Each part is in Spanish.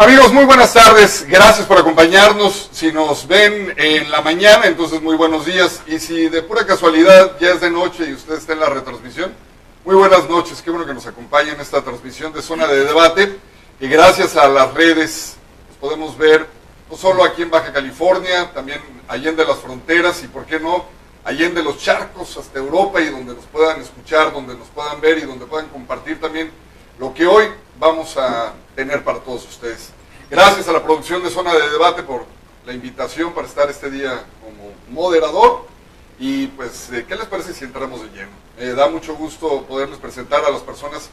Amigos, muy buenas tardes, gracias por acompañarnos. Si nos ven en la mañana, entonces muy buenos días. Y si de pura casualidad ya es de noche y usted está en la retransmisión, muy buenas noches. Qué bueno que nos acompaña en esta transmisión de Zona de Debate. Y gracias a las redes nos podemos ver no solo aquí en Baja California, también allende las fronteras y por qué no, allende los charcos hasta Europa, y donde nos puedan escuchar, donde nos puedan ver y donde puedan compartir también lo que hoy vamos a tener para todos ustedes. Gracias a la producción de Zona de Debate por la invitación para estar este día como moderador. Y pues, ¿qué les parece si entramos de lleno? Da mucho gusto poderles presentar a las personas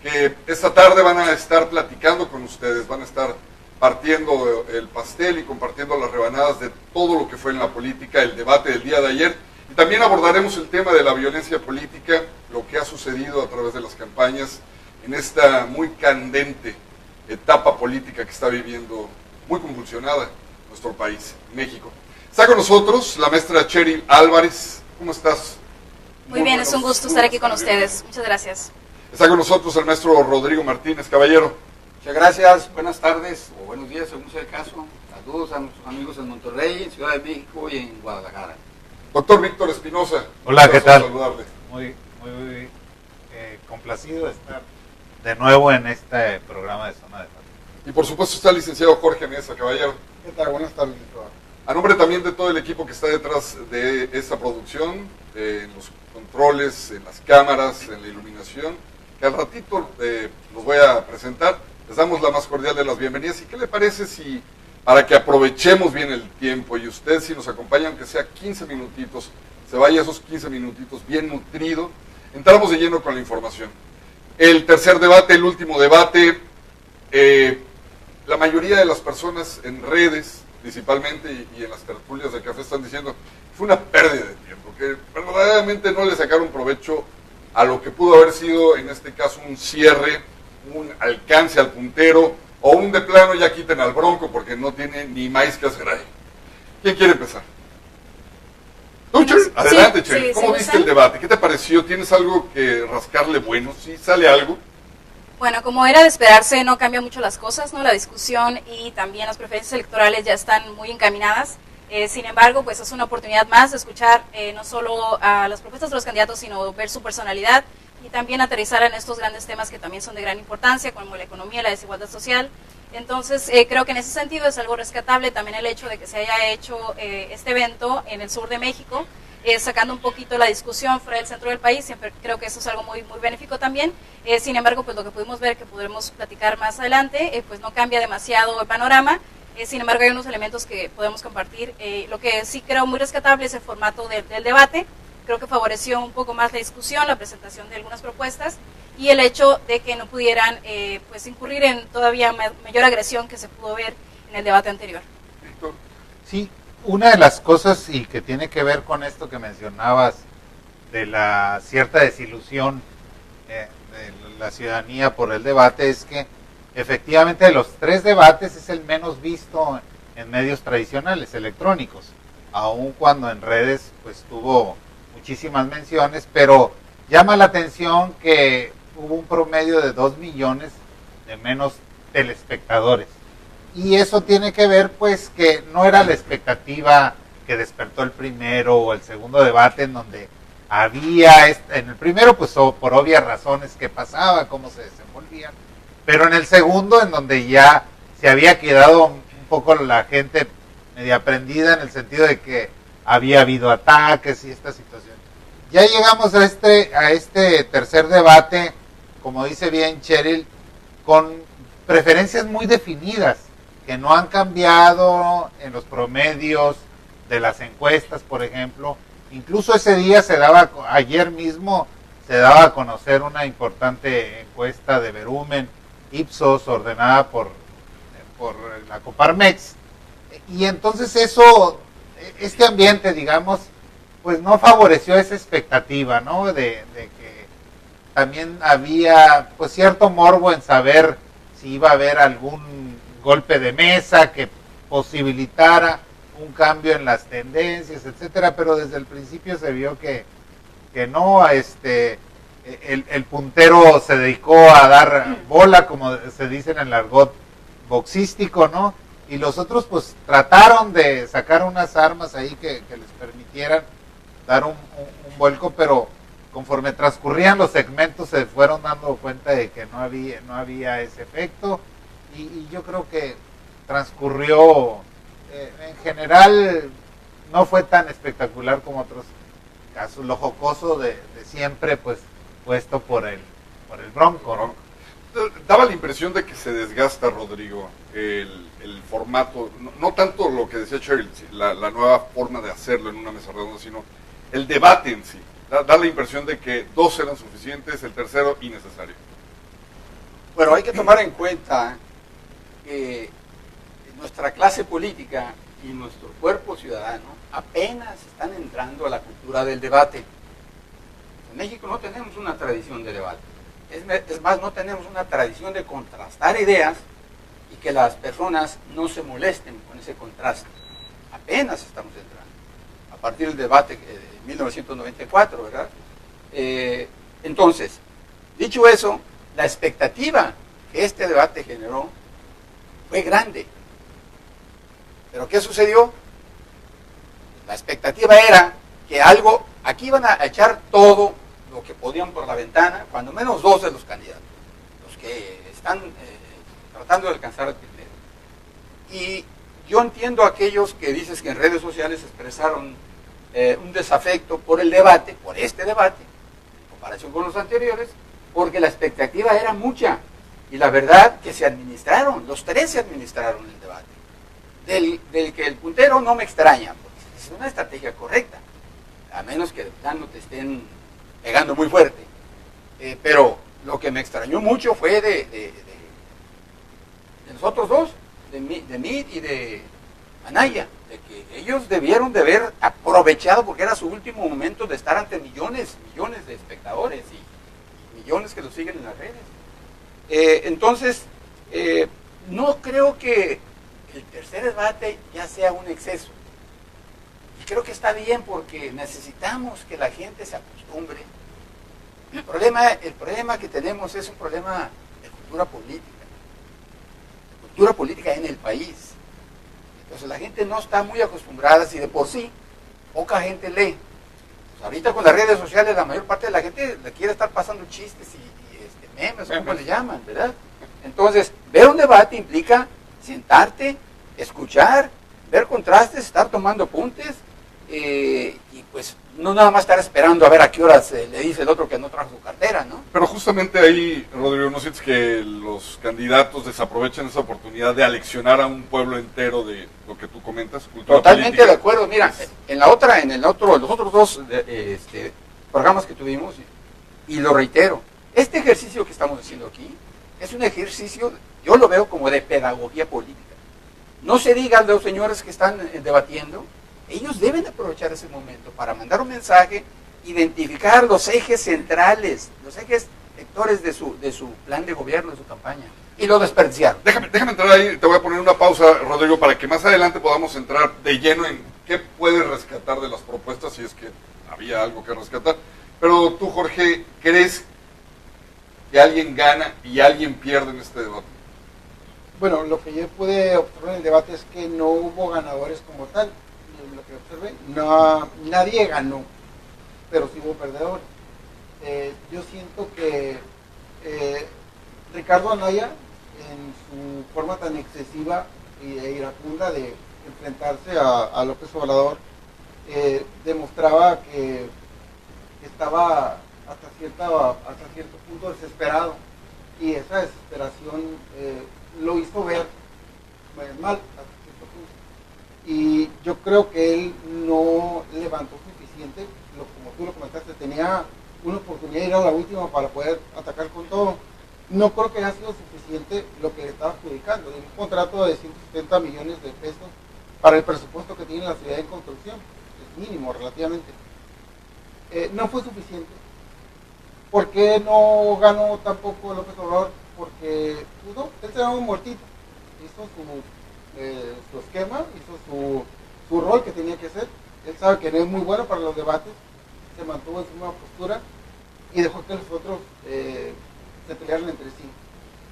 que esta tarde van a estar platicando con ustedes, van a estar partiendo el pastel y compartiendo las rebanadas de todo lo que fue en la política, el debate del día de ayer. Y también abordaremos el tema de la violencia política, lo que ha sucedido a través de las campañas en esta muy candente etapa política que está viviendo, muy convulsionada, nuestro país, México. Está con nosotros la maestra Cheryl Álvarez. ¿Cómo estás? Muy bien, es un gusto estar aquí con ustedes. Muchas gracias. Está con nosotros el maestro Rodrigo Martínez, caballero. Muchas gracias, buenas tardes o buenos días según sea el caso. Saludos a nuestros amigos en Monterrey, en Ciudad de México y en Guadalajara. Doctor Víctor Espinosa. Hola, ¿qué tal? Saludarle. Muy complacido de estar de nuevo en este programa de Zona de Debate. Y por supuesto está el licenciado Jorge Mesa, caballero. ¿Qué tal? Buenas tardes. A nombre también de todo el equipo que está detrás de esta producción, en los controles, en las cámaras, en la iluminación, que al ratito los voy a presentar, les damos la más cordial de las bienvenidas. ¿Y qué le parece si, para que aprovechemos bien el tiempo y usted si nos acompaña, aunque sea 15 minutitos, se vaya esos 15 minutitos bien nutrido, entramos de lleno con la información? El tercer debate, el último debate, la mayoría de las personas en redes, principalmente, y en las tertulias de café están diciendo que fue una pérdida de tiempo, que verdaderamente no le sacaron provecho a lo que pudo haber sido, en este caso, un cierre, un alcance al puntero, o un de plano ya quiten al Bronco porque no tiene ni maíz que hacer ahí. ¿Quién quiere empezar? ¿Tú, Cheryl? Adelante, Cheryl. ¿Cómo viste el debate? ¿Qué te pareció? ¿Tienes algo que rascarle bueno? ¿Sí sale algo? Bueno, como era de esperarse, no cambia mucho las cosas, ¿no? La discusión y también las preferencias electorales ya están muy encaminadas. Sin embargo, pues es una oportunidad más de escuchar no solo a las propuestas de los candidatos, sino ver su personalidad y también aterrizar en estos grandes temas que también son de gran importancia, como la economía, la desigualdad social. Entonces, creo que en ese sentido es algo rescatable también el hecho de que se haya hecho este evento en el sur de México, sacando un poquito la discusión fuera del centro del país. Siempre creo que eso es algo muy, muy benéfico también. Sin embargo, pues lo que pudimos ver, que podremos platicar más adelante, pues no cambia demasiado el panorama. Sin embargo, hay unos elementos que podemos compartir. Lo que sí creo muy rescatable es el formato del debate. Creo que favoreció un poco más la discusión, la presentación de algunas propuestas y el hecho de que no pudieran pues incurrir en todavía mayor agresión que se pudo ver en el debate anterior. Sí, una de las cosas y que tiene que ver con esto que mencionabas de la cierta desilusión de la ciudadanía por el debate es que efectivamente de los tres debates es el menos visto en medios tradicionales electrónicos, aun cuando en redes pues tuvo muchísimas menciones, pero llama la atención que hubo un promedio de 2 millones de menos telespectadores. Y eso tiene que ver pues que no era la expectativa que despertó el primero o el segundo debate, en donde había, en el primero pues por obvias razones que pasaba, cómo se desenvolvían, pero en el segundo en donde ya se había quedado un poco la gente media prendida en el sentido de que había habido ataques y esta situación. Ya llegamos a este tercer debate, como dice bien Cheryl, con preferencias muy definidas, que no han cambiado en los promedios de las encuestas, por ejemplo. Incluso ese día ayer mismo se daba a conocer una importante encuesta de Verumen, Ipsos, ordenada por la Coparmex. Y entonces este ambiente, digamos, pues no favoreció esa expectativa, ¿no? De que también había pues cierto morbo en saber si iba a haber algún golpe de mesa que posibilitara un cambio en las tendencias, etcétera, pero desde el principio se vio que no, el puntero se dedicó a dar bola, como se dice en el argot boxístico, ¿no? Y los otros pues trataron de sacar unas armas ahí que les permitieran dar un vuelco, pero conforme transcurrían los segmentos se fueron dando cuenta de que no había ese efecto, y yo creo que transcurrió, en general no fue tan espectacular como otros casos. Lo jocoso de siempre, pues puesto por el Bronco, ¿no? Daba la impresión de que se desgasta, Rodrigo, el formato, no tanto lo que decía Cheryl, la nueva forma de hacerlo en una mesa redonda, sino el debate en sí. Da la impresión de que 2 eran suficientes, el tercero innecesario. Bueno, hay que tomar en cuenta que nuestra clase política y nuestro cuerpo ciudadano apenas están entrando a la cultura del debate. En México no tenemos una tradición de debate. Es más, no tenemos una tradición de contrastar ideas y que las personas no se molesten con ese contraste. Apenas estamos entrando. A partir del debate de 1994, ¿verdad? Entonces, dicho eso, la expectativa que este debate generó fue grande. ¿Pero qué sucedió? La expectativa era que aquí iban a echar todo lo que podían por la ventana, cuando menos 2 de los candidatos, los que están tratando de alcanzar el primero. Y yo entiendo a aquellos que dices que en redes sociales expresaron un desafecto por el debate, por este debate, en comparación con los anteriores, porque la expectativa era mucha, y la verdad que los 3 se administraron el debate. Del que el puntero no me extraña, porque es una estrategia correcta, a menos que de plano te estén pegando muy fuerte. Pero lo que me extrañó mucho fue de los otros 2, de Meade y de Anaya, de que ellos debieron de haber aprovechado, porque era su último momento de estar ante millones de espectadores y millones que los siguen en las redes. Entonces, no creo que el tercer debate ya sea un exceso. Y creo que está bien, porque necesitamos que la gente se acostumbre. El problema que tenemos es un problema de cultura política en el país. Entonces la gente no está muy acostumbrada, si de por sí poca gente lee. Pues ahorita con las redes sociales la mayor parte de la gente le quiere estar pasando chistes y memes, como le llaman, ¿verdad? Entonces, ver un debate implica sentarte, escuchar, ver contrastes, estar tomando apuntes, y pues no nada más estar esperando a ver a qué horas le dice el otro que no trajo su cartera, ¿no? Pero justamente ahí, Rodrigo, ¿no sientes que los candidatos desaprovechan esa oportunidad de aleccionar a un pueblo entero de lo que tú comentas? Totalmente política? De acuerdo. Mira, los otros 2 programas que tuvimos, y lo reitero, este ejercicio que estamos haciendo aquí es un ejercicio, yo lo veo como de pedagogía política. No se diga a los señores que están debatiendo, ellos deben aprovechar ese momento para mandar un mensaje, identificar los ejes centrales, los ejes vectores de su plan de gobierno, de su campaña, y lo desperdiciaron. Déjame entrar ahí, te voy a poner una pausa, Rodrigo, para que más adelante podamos entrar de lleno en qué puedes rescatar de las propuestas, si es que había algo que rescatar. Pero tú, Jorge, ¿crees que alguien gana y alguien pierde en este debate? Bueno, lo que yo pude observar en el debate es que no hubo ganadores como tal. Lo que observé, nadie ganó, pero sí hubo perdedores. Yo siento que Ricardo Anaya, en su forma tan excesiva e iracunda de enfrentarse a López Obrador, demostraba que estaba hasta cierto punto desesperado, y esa desesperación lo hizo ver mal hasta cierto punto. Y yo creo que él no levantó suficiente, como tú lo comentaste, tenía una oportunidad de ir a la última para poder atacar con todo. No creo que haya sido suficiente lo que le estaba adjudicando, de un contrato de 170 millones de pesos para el presupuesto que tiene la ciudad en construcción, es mínimo relativamente. No fue suficiente. ¿Por qué no ganó tampoco López Obrador? Porque él se daba un muertito, hizo su esquema, hizo su rol que tenía que hacer. Él sabe que no es muy bueno para los debates, se mantuvo en su misma postura y dejó que los otros se pelearan entre sí.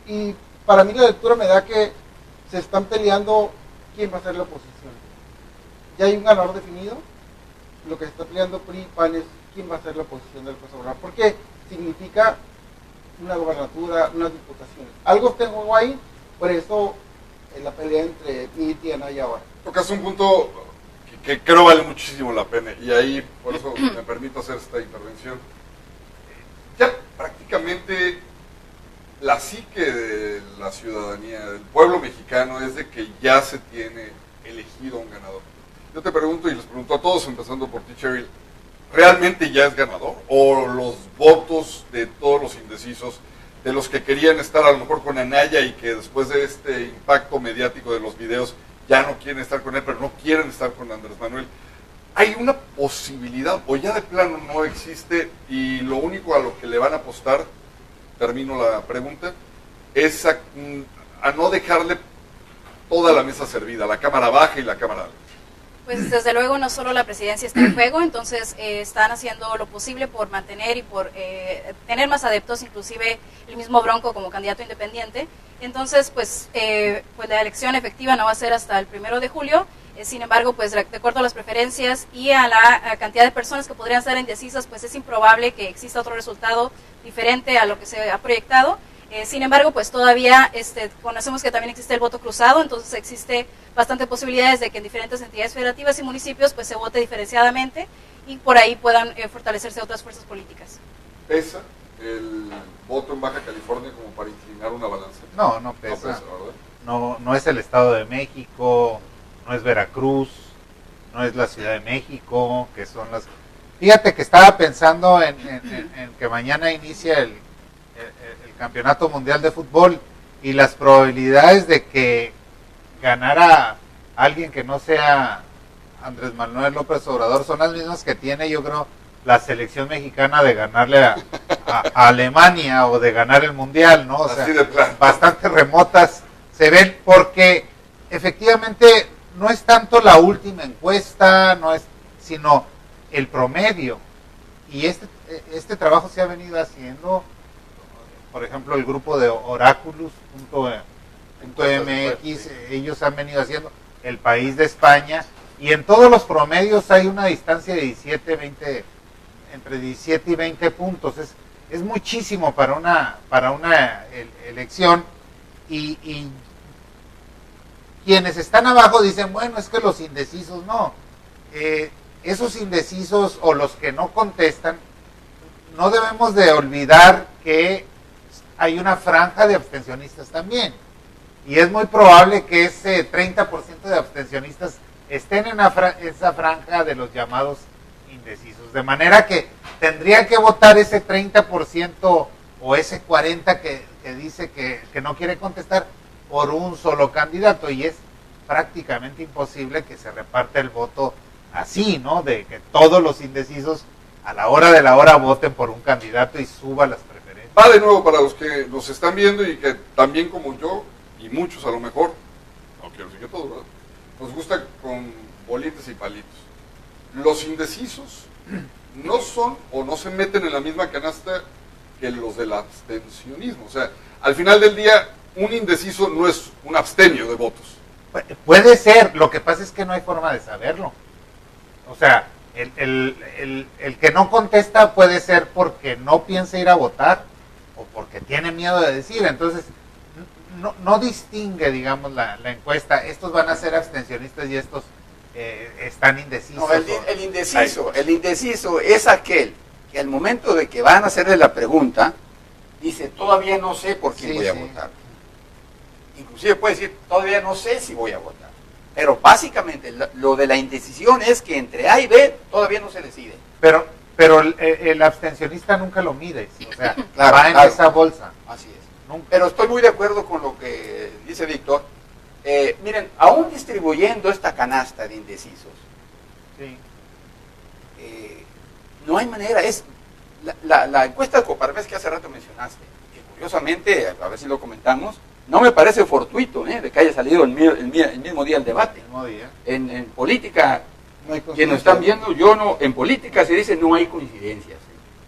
Y para mí la lectura me da que se están peleando quién va a ser la oposición. Ya hay un ganador definido, lo que se está peleando PRI y PAN es quién va a ser la oposición del López Obrador, porque significa una gobernatura, unas diputaciones. Algo está en juego ahí, por eso la pelea entre MIT y Anaya ahora. Tocas un punto que creo vale muchísimo la pena, y ahí por eso me permito hacer esta intervención. Ya prácticamente la psique de la ciudadanía, del pueblo mexicano, es de que ya se tiene elegido un ganador. Yo te pregunto, y les pregunto a todos, empezando por ti, Cheryl, ¿realmente ya es ganador? ¿O los votos de todos los indecisos, de los que querían estar a lo mejor con Anaya y que después de este impacto mediático de los videos ya no quieren estar con él, pero no quieren estar con Andrés Manuel? ¿Hay una posibilidad o ya de plano no existe y lo único a lo que le van a apostar, termino la pregunta, es a no dejarle toda la mesa servida, la cámara baja y la cámara alta? Pues desde luego no solo la presidencia está en juego, entonces están haciendo lo posible por mantener y por tener más adeptos, inclusive el mismo Bronco como candidato independiente. Entonces, pues la elección efectiva no va a ser hasta el 1 de julio, sin embargo, pues de acuerdo a las preferencias y a la cantidad de personas que podrían estar indecisas, pues es improbable que exista otro resultado diferente a lo que se ha proyectado. Sin embargo, pues todavía conocemos que también existe el voto cruzado, entonces existe bastante posibilidades de que en diferentes entidades federativas y municipios pues se vote diferenciadamente y por ahí puedan fortalecerse otras fuerzas políticas. ¿Pesa el voto en Baja California como para inclinar una balanza? No pesa. No pesa, ¿verdad? No es el Estado de México, no es Veracruz, no es la Ciudad de México, que son las... Fíjate que estaba pensando en que mañana inicia el Campeonato Mundial de Fútbol y las probabilidades de que ganara alguien que no sea Andrés Manuel López Obrador son las mismas que tiene, yo creo, la selección mexicana de ganarle a Alemania o de ganar el Mundial, ¿no? O sea, bastante remotas se ven porque efectivamente no es tanto la última encuesta, sino el promedio. Y este trabajo se ha venido haciendo. Por ejemplo, el grupo de Oráculos.mx, ellos han venido haciendo El País de España, y en todos los promedios hay una distancia de entre 17 y 20 puntos. Es muchísimo para una elección, y quienes están abajo dicen, bueno, es que los indecisos no. Esos indecisos o los que no contestan, no debemos de olvidar que hay una franja de abstencionistas también, y es muy probable que ese 30% de abstencionistas estén en esa franja de los llamados indecisos, de manera que tendría que votar ese 30% o ese 40% que dice que no quiere contestar por un solo candidato, y es prácticamente imposible que se reparta el voto así, ¿no? De que todos los indecisos a la hora de la hora voten por un candidato y suba las preferencias. Va de nuevo para los que nos están viendo y que también como yo, y muchos a lo mejor, no quiero decir que todos, ¿verdad?, nos gusta con bolitas y palitos. Los indecisos no son o no se meten en la misma canasta que los del abstencionismo. O sea, al final del día, un indeciso no es un abstenio de votos. Puede ser, lo que pasa es que no hay forma de saberlo. O sea, el que no contesta puede ser porque no piensa ir a votar o porque tiene miedo de decir. Entonces, no distingue, digamos, la encuesta. Estos van a ser abstencionistas y estos están indecisos. No, el indeciso es aquel que al momento de que van a hacerle la pregunta, dice, todavía no sé por quién voy a votar. Inclusive puede decir, todavía no sé si voy a votar. Pero básicamente lo de la indecisión es que entre A y B todavía no se decide. Pero el abstencionista nunca lo mide, o sea, claro, va en esa bolsa. Así es. Nunca. Pero estoy muy de acuerdo con lo que dice Víctor. Miren, aún distribuyendo esta canasta de indecisos, Sí. no hay manera. Es la encuesta de Coparmex que hace rato mencionaste, que curiosamente, a ver si lo comentamos, no me parece fortuito de que haya salido el mismo día el debate. El mismo día. En política, No hay quienes nos están viendo, en política se dice no hay coincidencias.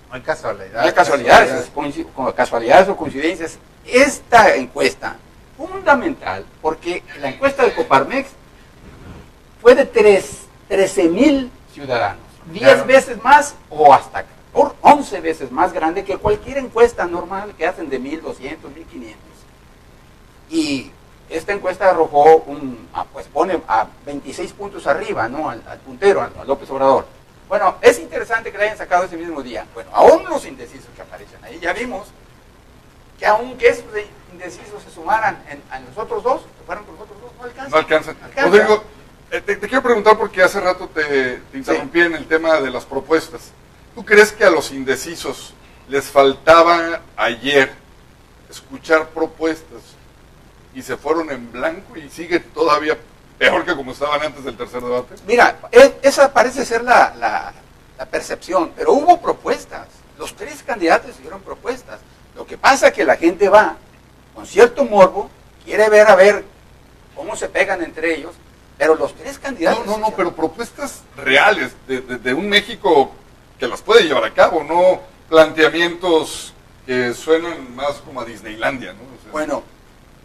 No hay casualidad. No hay casualidades o coincidencias. Esta encuesta fundamental, porque la encuesta de Coparmex fue de 13,000 ciudadanos, 10 Claro. veces más o hasta 11 veces más grande que cualquier encuesta normal que hacen de 1,200, 1,500. Y esta encuesta arrojó pues pone a 26 puntos arriba, ¿no? al puntero, a López Obrador. Bueno, es interesante que la hayan sacado ese mismo día. Bueno, aún los indecisos que aparecen ahí, ya vimos que aunque esos indecisos se sumaran a los otros dos, que fueran con los otros dos, no alcanzan. No alcanzan. Alcanza. Rodrigo, te quiero preguntar porque hace rato te interrumpí en el tema de las propuestas. ¿Tú crees que a los indecisos les faltaba ayer escuchar propuestas y se fueron en blanco y sigue todavía peor que como estaban antes del tercer debate? Mira, esa parece ser la percepción, pero hubo propuestas. Los 3 candidatos hicieron propuestas. Lo que pasa es que la gente va con cierto morbo, quiere ver a ver cómo se pegan entre ellos, pero los 3 candidatos... No, pero propuestas reales de un México que las puede llevar a cabo, no planteamientos que suenan más como a Disneylandia, ¿no? O sea, Bueno,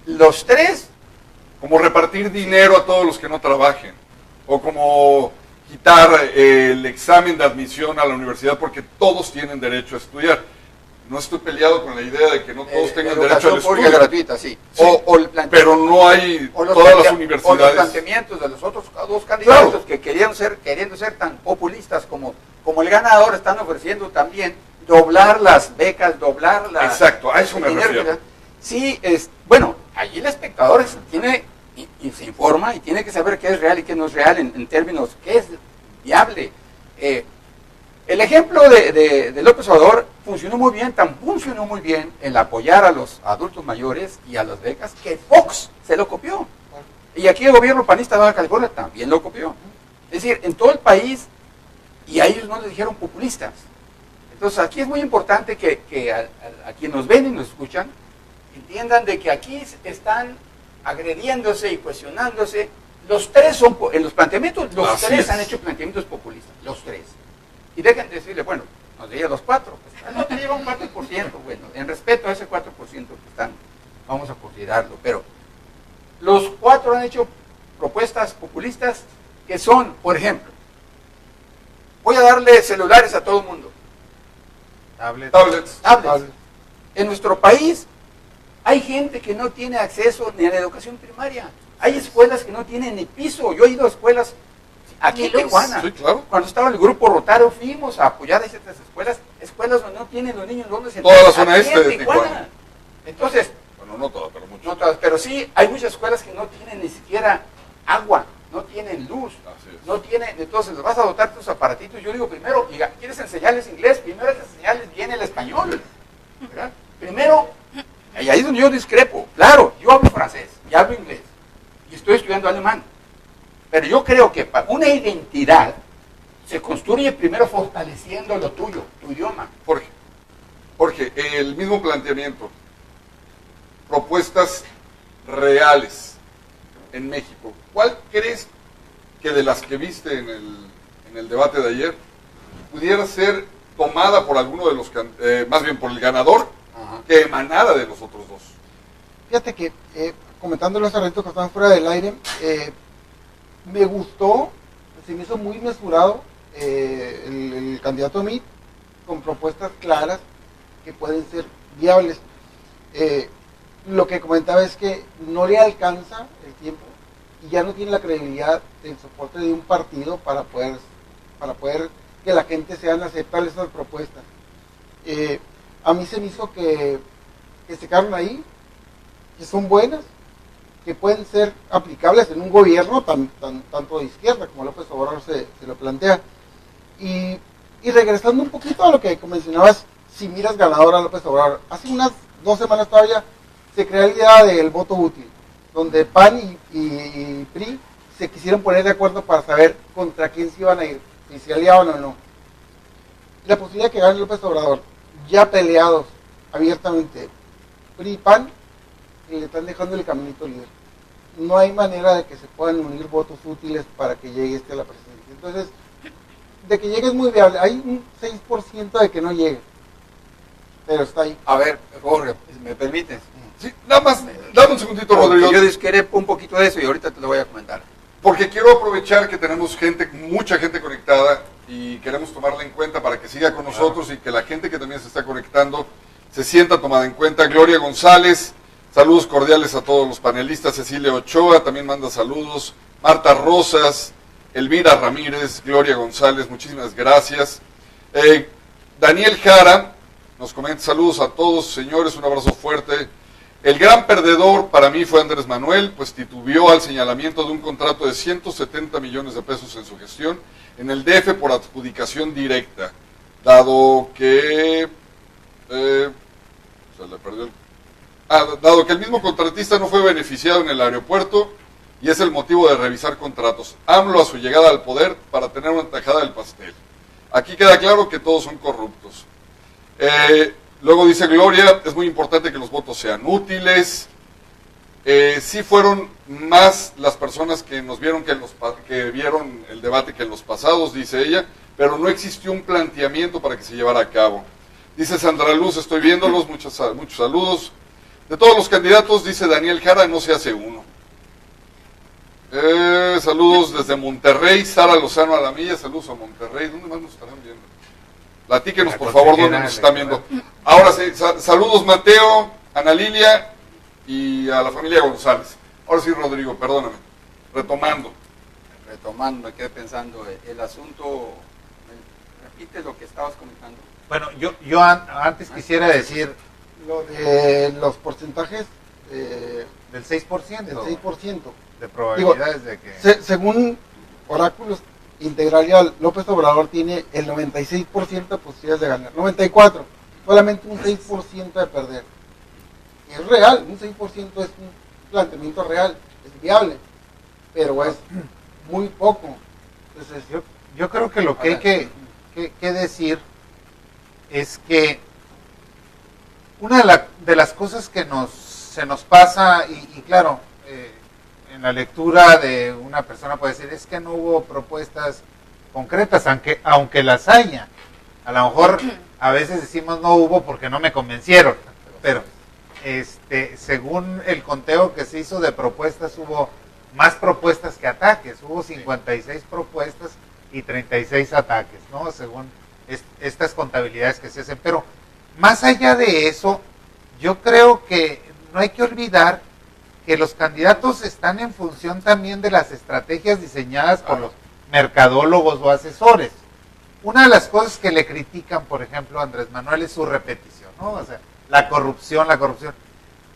los 3... como repartir dinero a todos los que no trabajen, o como quitar el examen de admisión a la universidad porque todos tienen derecho a estudiar. No estoy peleado con la idea de que no todos tengan derecho al educación pública estudio, gratuita, sí. Sí, O el plante- pero no hay o los todas las plantea- O los universidades. planteamientos de los otros 2 candidatos Claro. que queriendo ser tan populistas como el ganador, están ofreciendo también doblar las becas, doblar la... Exacto, a eso me el dinero refiero. Sí, bueno, allí el espectador tiene y se informa y tiene que saber qué es real y qué no es real en términos, qué es viable. El ejemplo de López Obrador funcionó muy bien el apoyar a los adultos mayores y a las becas, que Fox se lo copió. Y aquí el gobierno panista de Baja California también lo copió. Es decir, en todo el país, y a ellos no les dijeron populistas. Entonces aquí es muy importante que a quienes nos ven y nos escuchan, entiendan de que aquí están agrediéndose y cuestionándose. Los 3 son, en los planteamientos, los Así 3 es. han hecho planteamientos populistas, los 3. Y dejen de decirle, bueno, nos diría los 4, pues, no te lleva un 4%, bueno, en respeto a ese 4% que están, vamos a considerarlo, pero los 4 han hecho propuestas populistas que son, por ejemplo, voy a darle celulares a todo el mundo, Tablets. tablets. En nuestro país hay gente que no tiene acceso ni a la educación primaria. Hay escuelas que no tienen ni piso. Yo he ido a escuelas aquí Ni en luz. Tijuana. Sí, claro. Cuando estaba el grupo Rotario fuimos a apoyar a estas escuelas donde no tienen los niños donde se Toda la zona aquí en este de Tijuana. Entonces, Bueno, no todas, pero muchas. no todas, pero sí hay muchas escuelas que no tienen ni siquiera agua, no tienen luz, Así es. no tienen, entonces les vas a dotar tus aparatitos. Yo digo, primero, ¿quieres enseñarles inglés? Primero hay que enseñarles bien el español, ¿verdad? Primero, y ahí es donde yo discrepo. Claro, yo hablo francés y hablo inglés y estoy estudiando alemán, pero yo creo que para una identidad se construye primero fortaleciendo lo tuyo, tu idioma. Jorge, el mismo planteamiento, propuestas reales en México. ¿Cuál crees que de las que viste en el debate de ayer pudiera ser tomada por alguno de los, más bien por el ganador, que emanara de los otros dos? Fíjate que, comentándolo hace rato que estaban fuera del aire, me gustó, se me hizo muy mesurado el candidato Meade, con propuestas claras que pueden ser viables. Lo que comentaba es que no le alcanza el tiempo y ya no tiene la credibilidad del soporte de un partido para poder que la gente sean aceptables esas propuestas. A mí se me hizo que se quedaron ahí, que son buenas, que pueden ser aplicables en un gobierno tanto de izquierda como López Obrador se lo plantea. Y regresando un poquito a lo que mencionabas, si miras ganador a López Obrador, hace unas 2 semanas todavía se creó la idea del voto útil, donde PAN y PRI se quisieron poner de acuerdo para saber contra quién se iban a ir, si se aliaban o no. La posibilidad de que gane López Obrador, ya peleados abiertamente, PRI y PAN, le están dejando el caminito libre. No hay manera de que se puedan unir votos útiles para que llegue a la presidencia. Entonces, de que llegue es muy viable. Hay un 6% de que no llegue, pero está ahí. A ver, Jorge, ¿me permites? Sí, nada más, dame un segundito, Rodrigo. Yo discrepo un poquito de eso y ahorita te lo voy a comentar. Porque quiero aprovechar que tenemos gente, mucha gente conectada y queremos tomarla en cuenta para que siga con nosotros y que la gente que también se está conectando se sienta tomada en cuenta. Gloria González, saludos cordiales a todos los panelistas. Cecilia Ochoa también manda saludos. Marta Rosas, Elvira Ramírez, Gloria González, muchísimas gracias. Daniel Jara nos comenta saludos a todos, señores, un abrazo fuerte. El gran perdedor para mí fue Andrés Manuel, pues titubeó al señalamiento de un contrato de 170 millones de pesos en su gestión en el DF por adjudicación directa, dado que dado que el mismo contratista no fue beneficiado en el aeropuerto y es el motivo de revisar contratos. AMLO a su llegada al poder para tener una tajada del pastel. Aquí queda claro que todos son corruptos. Luego dice Gloria, es muy importante que los votos sean útiles. Sí fueron más las personas que nos vieron que vieron el debate que en los pasados, dice ella, pero no existió un planteamiento para que se llevara a cabo. Dice Sandra Luz, estoy viéndolos, muchos saludos. De todos los candidatos, dice Daniel Jara, no se hace uno. Saludos desde Monterrey, Sara Lozano Alamilla, saludos a Monterrey. ¿Dónde más nos estarán viendo? Platíquenos, por favor, dónde nos están viendo. Ahora sí, saludos Mateo, Ana Lilia y a la familia González. Ahora sí, Rodrigo, perdóname. Retomando, me quedé pensando, el asunto, repite lo que estabas comentando. Bueno, yo antes quisiera decir Lo de los porcentajes del 6%. del 6%. De probabilidades de que... Según oráculos integrales, López Obrador tiene el 96% de posibilidades de ganar. 94%. Solamente un 6% de perder. Y es real, un 6% es un planteamiento real, es viable, pero es muy poco. Entonces, yo creo que lo que hay que decir es que una de las cosas que se nos pasa, y claro, en la lectura de una persona puede decir, es que no hubo propuestas concretas, aunque las haya. A lo mejor a veces decimos no hubo porque no me convencieron, pero según el conteo que se hizo de propuestas, hubo más propuestas que ataques, hubo 56 propuestas y 36 ataques, ¿no? Según estas contabilidades que se hacen. Pero más allá de eso, yo creo que no hay que olvidar que los candidatos están en función también de las estrategias diseñadas por los mercadólogos o asesores. Una de las cosas que le critican, por ejemplo, a Andrés Manuel es su repetición, ¿no? O sea, la corrupción.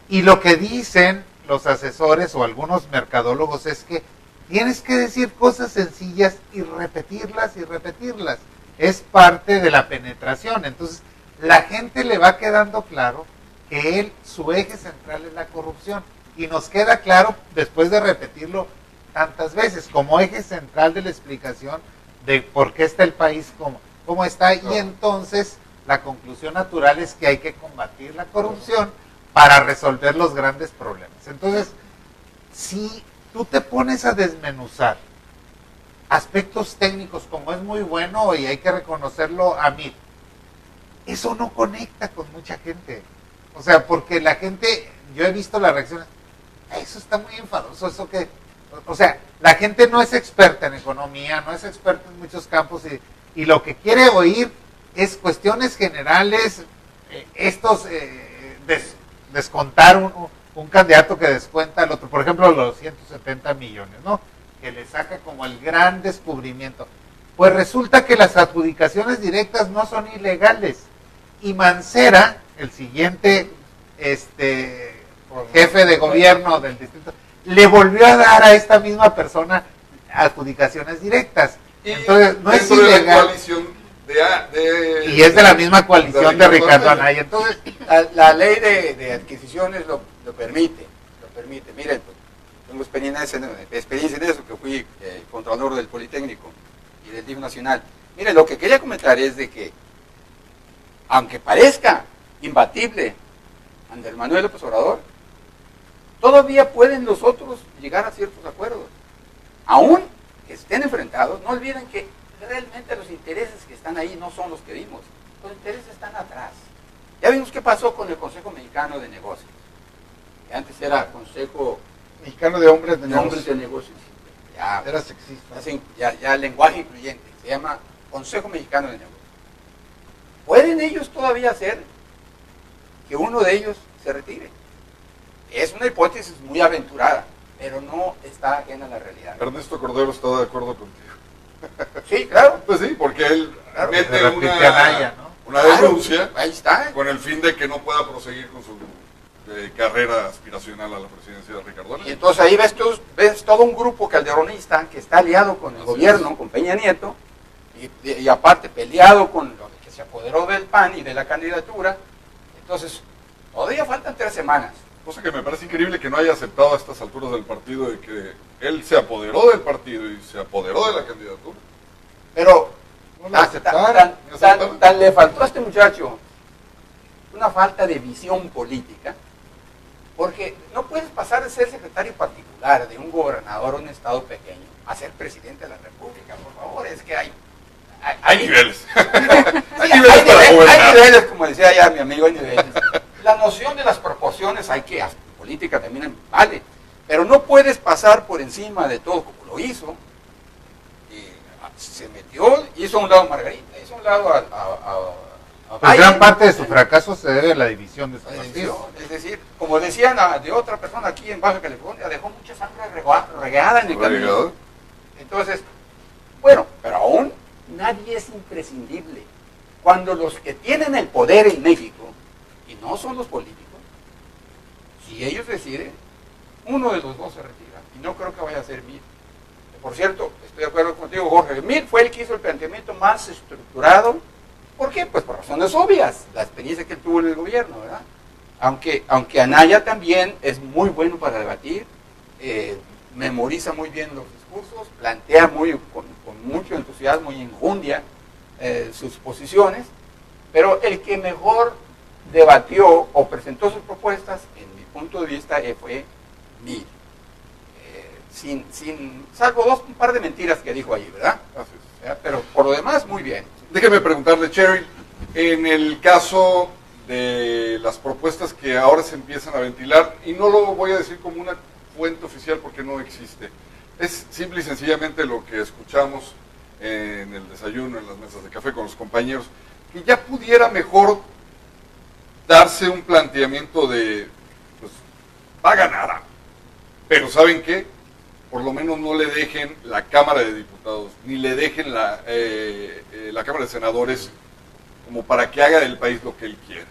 Y lo que dicen los asesores o algunos mercadólogos es que tienes que decir cosas sencillas y repetirlas. Es parte de la penetración. Entonces, la gente le va quedando claro que su eje central es la corrupción. Y nos queda claro, después de repetirlo tantas veces, como eje central de la explicación de por qué está el país como está. Y entonces, la conclusión natural es que hay que combatir la corrupción para resolver los grandes problemas. Entonces, si tú te pones a desmenuzar aspectos técnicos, como es muy bueno y hay que reconocerlo a mí, eso no conecta con mucha gente. O sea, porque la gente, yo he visto las reacciones, eso está muy enfadoso, eso que... O sea, la gente no es experta en economía, no es experta en muchos campos y lo que quiere oír es cuestiones generales, descontar un candidato que descuenta al otro, por ejemplo, los 170 millones, ¿no? Que le saca como el gran descubrimiento. Pues resulta que las adjudicaciones directas no son ilegales. Y Mancera, el siguiente jefe de gobierno del distrito, le volvió a dar a esta misma persona adjudicaciones directas. Entonces, no es ilegal. De la coalición y es de la misma coalición de Ricardo Anaya. Entonces, la ley de adquisiciones lo permite. Miren, pues, tengo experiencia en eso, que fui contralor del Politécnico y del DIF Nacional. Miren, lo que quería comentar es de que, aunque parezca imbatible Andrés Manuel López Obrador, todavía pueden los otros llegar a ciertos acuerdos. Aún que estén enfrentados, no olviden que realmente los intereses que están ahí no son los que vimos. Los intereses están atrás. Ya vimos qué pasó con el Consejo Mexicano de Negocios. que antes era Consejo Mexicano de Hombres de de Hombres Negocios. de Negocios, ya, Era sexista. ya lenguaje incluyente, se llama Consejo Mexicano de Negocios. ¿Pueden ellos todavía hacer que uno de ellos se retire? Es una hipótesis muy aventurada, pero no está ajena a la realidad. Ernesto Cordero está de acuerdo contigo. Sí, claro. Pues sí, porque él Claro, mete se repite Anaya, ¿no? una Claro, denuncia ahí está. con el fin de que no pueda proseguir con su carrera aspiracional a la presidencia de Ricardo Y Anaya. entonces ahí ves todo un grupo calderonista que está aliado con el Así gobierno, es. con Peña Nieto, y aparte peleado con lo que se apoderó del PAN y de la candidatura. Entonces, todavía faltan 3 semanas. Cosa que me parece increíble que no haya aceptado a estas alturas del partido de que él se apoderó del partido y se apoderó de la candidatura. Pero No la tan le faltó a este muchacho una falta de visión política, porque no puedes pasar de ser secretario particular de un gobernador o un estado pequeño a ser presidente de la República, por favor. Es que hay Niveles. Sí, Hay niveles para gobernar. hay niveles, como decía ya mi amigo, hay niveles. La noción de las proporciones hay que, política también vale, pero no puedes pasar por encima de todo como lo hizo. Se metió, hizo a un lado Margarita, hizo a un lado a Pues gran Biden. parte de su fracaso se debe a la división de su La partido. división, es decir, como decían de otra persona aquí en Baja California, dejó mucha sangre regada en el camino. Regado. Entonces, bueno, pero aún nadie es imprescindible. Cuando los que tienen el poder en México, y no son los políticos, si ellos deciden, uno de los dos se retira. Y no creo que vaya a ser Mir. Por cierto, estoy de acuerdo contigo, Jorge. Mir fue el que hizo el planteamiento más estructurado. ¿Por qué? Pues por razones obvias, la experiencia que él tuvo en el gobierno, ¿verdad? Aunque Anaya también es muy bueno para debatir, memoriza muy bien los discursos, plantea con mucho entusiasmo y enjundia sus posiciones, pero el que mejor debatió o presentó sus propuestas, en mi punto de vista, fue Mir. Salvo un par de mentiras que dijo allí, ¿verdad? Así es. Pero por lo demás, muy bien. Déjeme preguntarle, Cherry, en el caso de las propuestas que ahora se empiezan a ventilar, y no lo voy a decir como una fuente oficial porque no existe, es simple y sencillamente lo que escuchamos en el desayuno, en las mesas de café con los compañeros, que ya pudiera mejor darse un planteamiento de, pues, va a ganar, pero ¿saben qué? Por lo menos no le dejen la Cámara de Diputados, ni le dejen la Cámara de Senadores como para que haga del país lo que él quiere.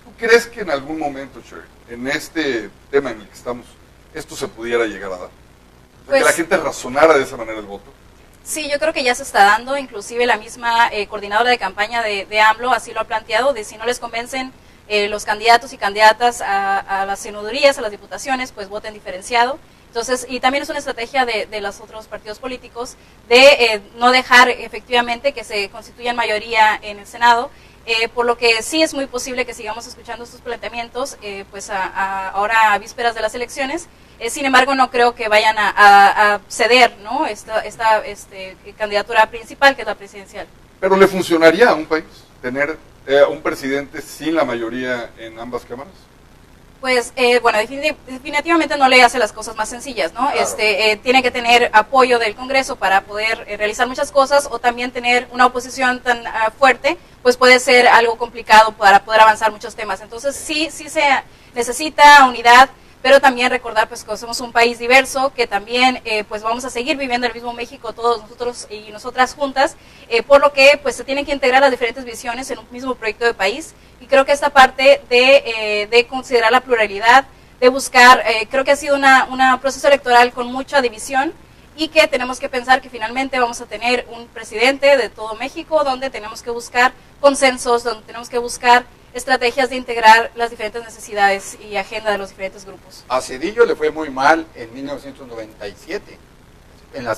¿Tú crees que en algún momento, Cherry, en este tema en el que estamos, esto se pudiera llegar a dar? O sea, Pues, que la gente razonara de esa manera el voto. Sí, yo creo que ya se está dando, inclusive la misma coordinadora de campaña de AMLO así lo ha planteado, de si no les convencen los candidatos y candidatas a las senadurías, a las diputaciones, pues voten diferenciado. Entonces, y también es una estrategia de los otros partidos políticos de no dejar efectivamente que se constituyan mayoría en el Senado, por lo que sí es muy posible que sigamos escuchando estos planteamientos, pues ahora a vísperas de las elecciones. Sin embargo, no creo que vayan a ceder, ¿no? esta candidatura principal, que es la presidencial. Pero ¿le funcionaría a un país tener un presidente sin la mayoría en ambas cámaras? Pues, bueno, definitivamente no le hace las cosas más sencillas, ¿no? Claro. Tiene que tener apoyo del Congreso para poder realizar muchas cosas, o también tener una oposición tan fuerte, pues puede ser algo complicado para poder avanzar muchos temas. Entonces, sí se necesita unidad, pero también recordar pues que somos un país diverso, que también pues vamos a seguir viviendo en el mismo México todos nosotros y nosotras juntas, por lo que pues se tienen que integrar las diferentes visiones en un mismo proyecto de país, y creo que esta parte de considerar la pluralidad, de buscar, creo que ha sido un proceso electoral con mucha división, y que tenemos que pensar que finalmente vamos a tener un presidente de todo México, donde tenemos que buscar consensos, donde tenemos que buscar estrategias de integrar las diferentes necesidades y agenda de los diferentes grupos. A Cedillo le fue muy mal en 1997, en la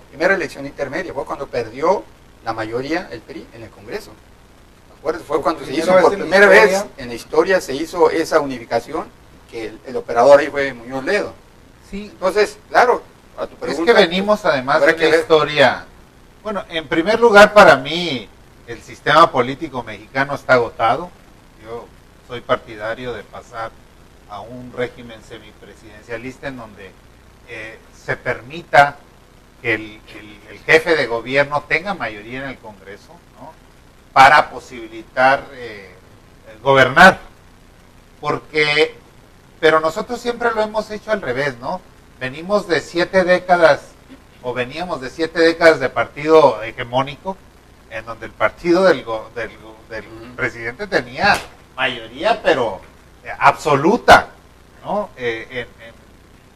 primera elección intermedia, fue cuando perdió la mayoría el PRI en el Congreso. ¿Me acuerdas? Fue cuando se hizo por primera vez en la historia se hizo esa unificación, que el operador ahí fue Muñoz Ledo. Sí, Entonces, claro, a tu es pregunta, que venimos además de habrá que una ver. historia. Bueno, en primer lugar, para mí, el sistema político mexicano está agotado. Yo soy partidario de pasar a un régimen semipresidencialista en donde se permita que el jefe de gobierno tenga mayoría en el Congreso, ¿no?, para posibilitar gobernar. Pero nosotros siempre lo hemos hecho al revés, ¿no? Veníamos de 7 décadas de partido hegemónico, en donde el partido del presidente tenía mayoría, pero absoluta, ¿no?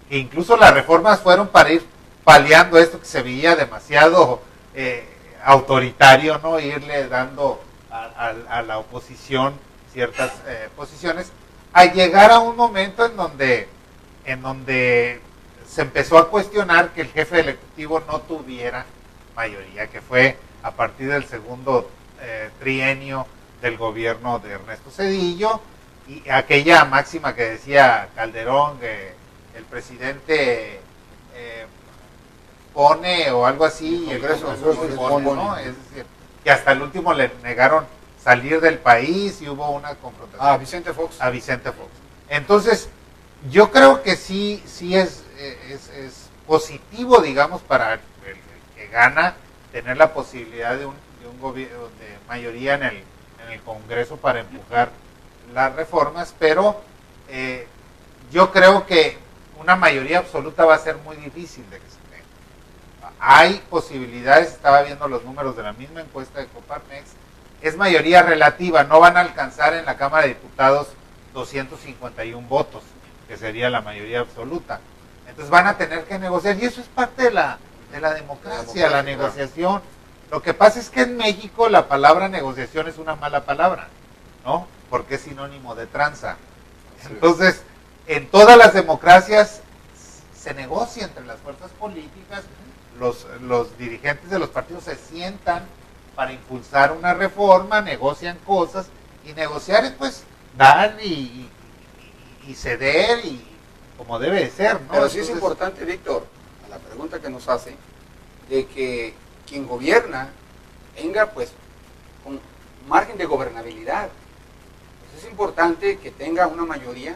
Incluso las reformas fueron para ir paliando esto que se veía demasiado autoritario, ¿no? Irle dando a la oposición ciertas posiciones, a llegar a un momento en donde se empezó a cuestionar que el jefe del Ejecutivo no tuviera mayoría, que fue a partir del segundo trienio del gobierno de Ernesto Zedillo, y aquella máxima que decía Calderón, que el presidente pone o algo así, y el Congreso pone, ¿no? Es decir, que hasta el último le negaron salir del país y hubo una confrontación. A Vicente Fox. Entonces, yo creo que sí es positivo, digamos, para el que gana, tener la posibilidad de un gobierno de mayoría en el Congreso para empujar las reformas, pero yo creo que una mayoría absoluta va a ser muy difícil de que se tenga. Hay posibilidades, estaba viendo los números de la misma encuesta de Coparmex, es mayoría relativa, no van a alcanzar en la Cámara de Diputados 251 votos, que sería la mayoría absoluta. Entonces van a tener que negociar, y eso es parte de la democracia, la negociación. Lo que pasa es que en México la palabra negociación es una mala palabra, ¿no? Porque es sinónimo de tranza. Entonces, en todas las democracias se negocia entre las fuerzas políticas, los dirigentes de los partidos se sientan para impulsar una reforma, negocian cosas, y negociar es pues dar y ceder, y como debe de ser, ¿no? Pero sí es importante, Víctor, a la pregunta que nos hace, de que quien gobierna tenga pues un margen de gobernabilidad. Pues es importante que tenga una mayoría,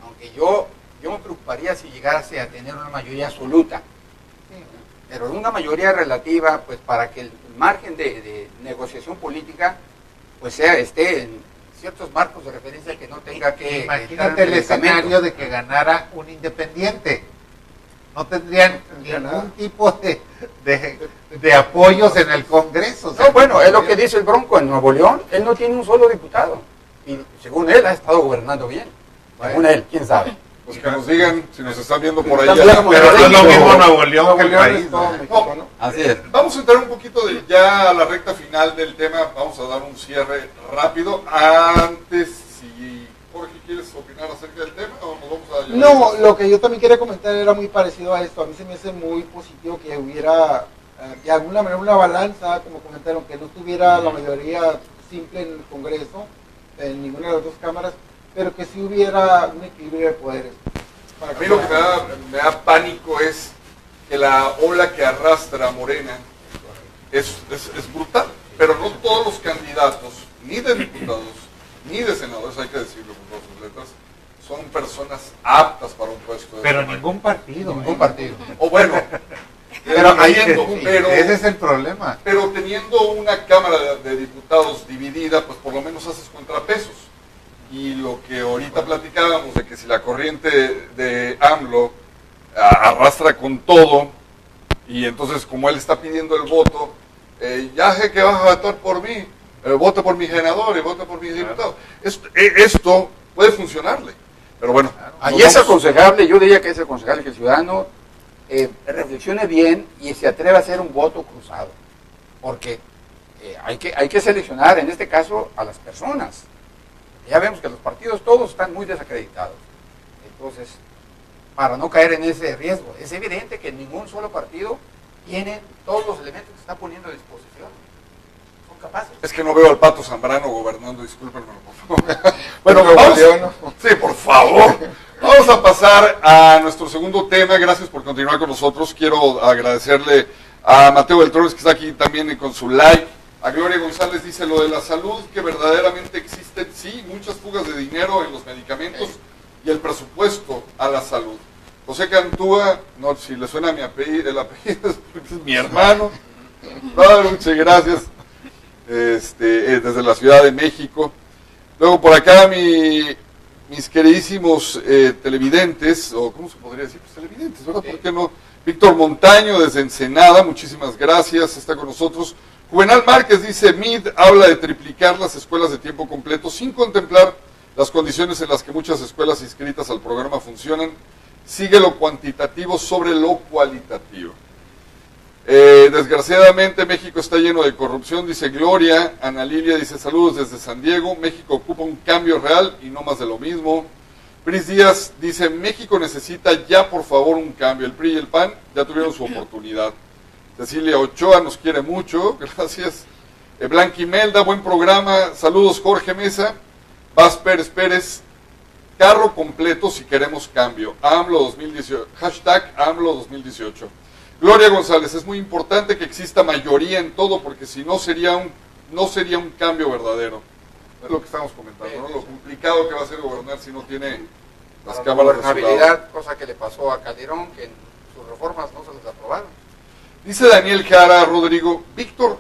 aunque yo me preocuparía si llegase a tener una mayoría absoluta, pero una mayoría relativa, pues para que el margen de negociación política pues esté en ciertos marcos de referencia, que no tenga que... Imagínate el escenario de que ganara un independiente. No tendrían ningún tipo de apoyos en el Congreso. No, bueno, es lo que dice el Bronco en Nuevo León. Él no tiene un solo diputado. Y según él ha estado gobernando bien. Según él, quién sabe. Pues que nos digan si nos están viendo por ahí. Pero no es lo mismo Nuevo León que el país, ¿no? Así es. Vamos a entrar un poquito ya a la recta final del tema. Vamos a dar un cierre rápido. Antes, si Jorge, ¿quieres opinar acerca del tema o nos vamos a llevar? No, lo que yo también quería comentar era muy parecido a esto. A mí se me hace muy positivo que hubiera de alguna manera una balanza, como comentaron, que no tuviera la mayoría simple en el Congreso, en ninguna de las dos cámaras, pero que sí hubiera un equilibrio de poderes. A mí lo que me da pánico es que la ola que arrastra Morena es brutal, pero no todos los candidatos, ni de diputados, ni de senadores, hay que decirlo con todas sus letras, son personas aptas para un puesto de pero ningún partido. O bueno, pero ese es el problema. Pero teniendo una Cámara de Diputados dividida, pues por lo menos haces contrapesos. Y lo que ahorita platicábamos de que si la corriente de AMLO arrastra con todo, y entonces como él está pidiendo el voto, ya sé que vas a votar por mí, vote por mi senador y vote por mis diputados. Esto puede funcionarle, pero bueno. Ahí es aconsejable, yo diría que es aconsejable que el ciudadano reflexione bien y se atreva a hacer un voto cruzado, porque hay que seleccionar en este caso a las personas. Ya vemos que los partidos todos están muy desacreditados. Entonces, para no caer en ese riesgo, es evidente que ningún solo partido tiene todos los elementos que se está poniendo a disposición. Son capaces. Es que no veo al Pato Zambrano gobernando, discúlpenme, por favor. Bueno, vamos, sí, por favor. Vamos a pasar a nuestro segundo tema. Gracias por continuar con nosotros. Quiero agradecerle a Mateo Beltrones, que está aquí también con su like. A Gloria González dice lo de la salud, que verdaderamente existen, sí, muchas fugas de dinero en los medicamentos, y el presupuesto a la salud. José Cantúa, no, si le suena mi apellido, el apellido es mi hermano. No, muchas gracias. Desde la Ciudad de México. Luego por acá mis queridísimos televidentes, o ¿cómo se podría decir? Pues televidentes, ¿verdad? ¿Por qué no? Víctor Montaño desde Ensenada, muchísimas gracias, está con nosotros. Juvenal Márquez dice, MID habla de triplicar las escuelas de tiempo completo sin contemplar las condiciones en las que muchas escuelas inscritas al programa funcionan. Sigue lo cuantitativo sobre lo cualitativo. Desgraciadamente México está lleno de corrupción, dice Gloria. Ana Lilia dice, saludos desde San Diego. México ocupa un cambio real y no más de lo mismo. Pris Díaz dice, México necesita ya por favor un cambio. El PRI y el PAN ya tuvieron su oportunidad. Cecilia Ochoa nos quiere mucho, gracias. Blanquimelda, buen programa. Saludos Jorge Mesa. Vaz Pérez Pérez. Carro completo si queremos cambio. AMLO 2018. Hashtag AMLO 2018. Gloria González, es muy importante que exista mayoría en todo, porque si no sería un cambio verdadero. Es lo que estamos comentando, ¿no? Lo complicado que va a ser gobernar si no tiene las cámaras de su lado. Gobernabilidad, cosa que le pasó a Calderón, que en sus reformas no se les aprobaron. Dice Daniel Jara, Rodrigo, Víctor,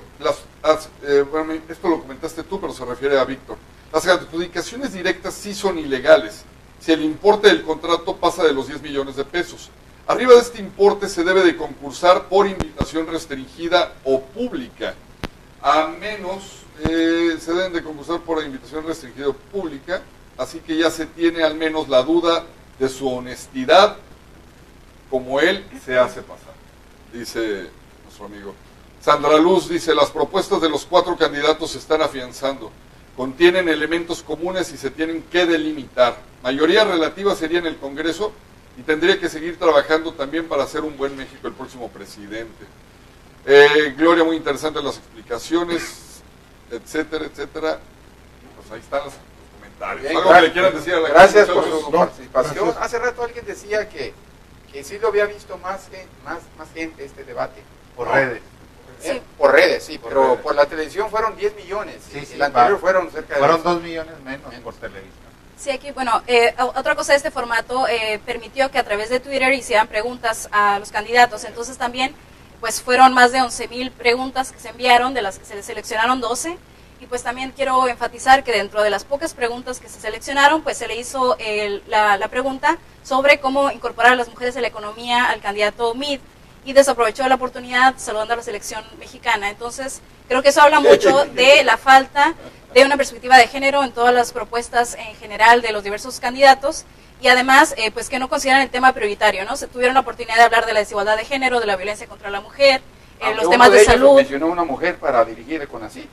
bueno, esto lo comentaste tú, pero se refiere a Víctor. Las adjudicaciones directas sí son ilegales si el importe del contrato pasa de los 10 millones de pesos. Arriba de este importe se debe de concursar por invitación restringida o pública. A menos, se deben de concursar por invitación restringida o pública, así que ya se tiene al menos la duda de su honestidad, como él se hace pasar, dice nuestro amigo. Sandra Luz dice, las propuestas de los 4 candidatos se están afianzando. Contienen elementos comunes y se tienen que delimitar. Mayoría relativa sería en el Congreso y tendría que seguir trabajando también para hacer un buen México el próximo presidente. Gloria, muy interesante las explicaciones, etcétera, etcétera. Pues ahí están los comentarios. Bien, ¿Algo que le quieran decir a la gracias gente, por su muchachos? participación. Gracias. Hace rato alguien decía que sí lo había visto más gente este debate. Por ¿no? redes. Sí. Por redes, sí, Por pero redes. por la televisión fueron 10 millones. Sí, y sí, el anterior va. fueron cerca de Fueron 2. 2 millones menos por televisión. Sí, aquí, bueno, otra cosa de este formato permitió que a través de Twitter hicieran preguntas a los candidatos. Entonces también, pues fueron más de 11,000 preguntas que se enviaron, de las que se seleccionaron 12. Y pues también quiero enfatizar que dentro de las pocas preguntas que se seleccionaron, pues se le hizo la pregunta sobre cómo incorporar a las mujeres en la economía al candidato MID, y desaprovechó la oportunidad saludando a la selección mexicana. Entonces, creo que eso habla mucho de la falta de una perspectiva de género en todas las propuestas en general de los diversos candidatos, y además, pues que no consideran el tema prioritario, ¿no? Se tuvieron la oportunidad de hablar de la desigualdad de género, de la violencia contra la mujer, los temas de salud. Mencionó una mujer para dirigir el CONACYT.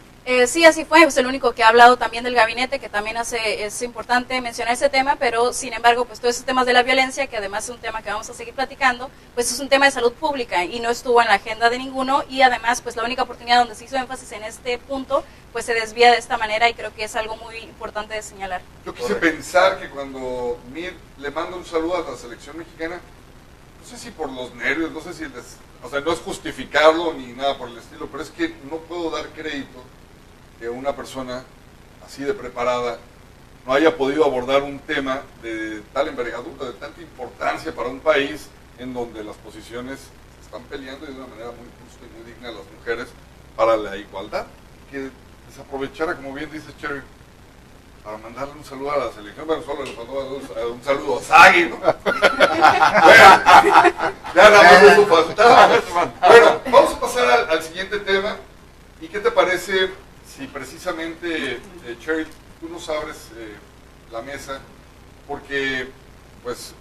Sí, así fue, es el único que ha hablado también del gabinete, que también es importante mencionar ese tema, pero sin embargo, pues todos esos temas de la violencia, que además es un tema que vamos a seguir platicando, pues es un tema de salud pública y no estuvo en la agenda de ninguno, y además, pues la única oportunidad donde se hizo énfasis en este punto, pues se desvía de esta manera, y creo que es algo muy importante de señalar. Yo quise pensar que cuando Mir le manda un saludo a la selección mexicana, no sé si por los nervios, no sé si o sea, no es justificarlo ni nada por el estilo, pero es que no puedo dar crédito que una persona así de preparada no haya podido abordar un tema de tal envergadura, de tanta importancia para un país en donde las posiciones se están peleando de una manera muy justa y muy digna a las mujeres para la igualdad. Que desaprovechara, como bien dice Cherry, para mandarle un saludo a la selección. Bueno, solo le mandó un saludo a Sagui, ¿no? Bueno, ya nada más eso faltaba. Bueno, vamos a pasar al siguiente tema. ¿Y qué te parece si precisamente, Cherry, tú nos abres la mesa? Porque, pues,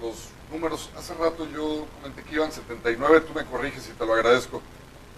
los números, hace rato yo comenté que iban 79, tú me corriges y te lo agradezco.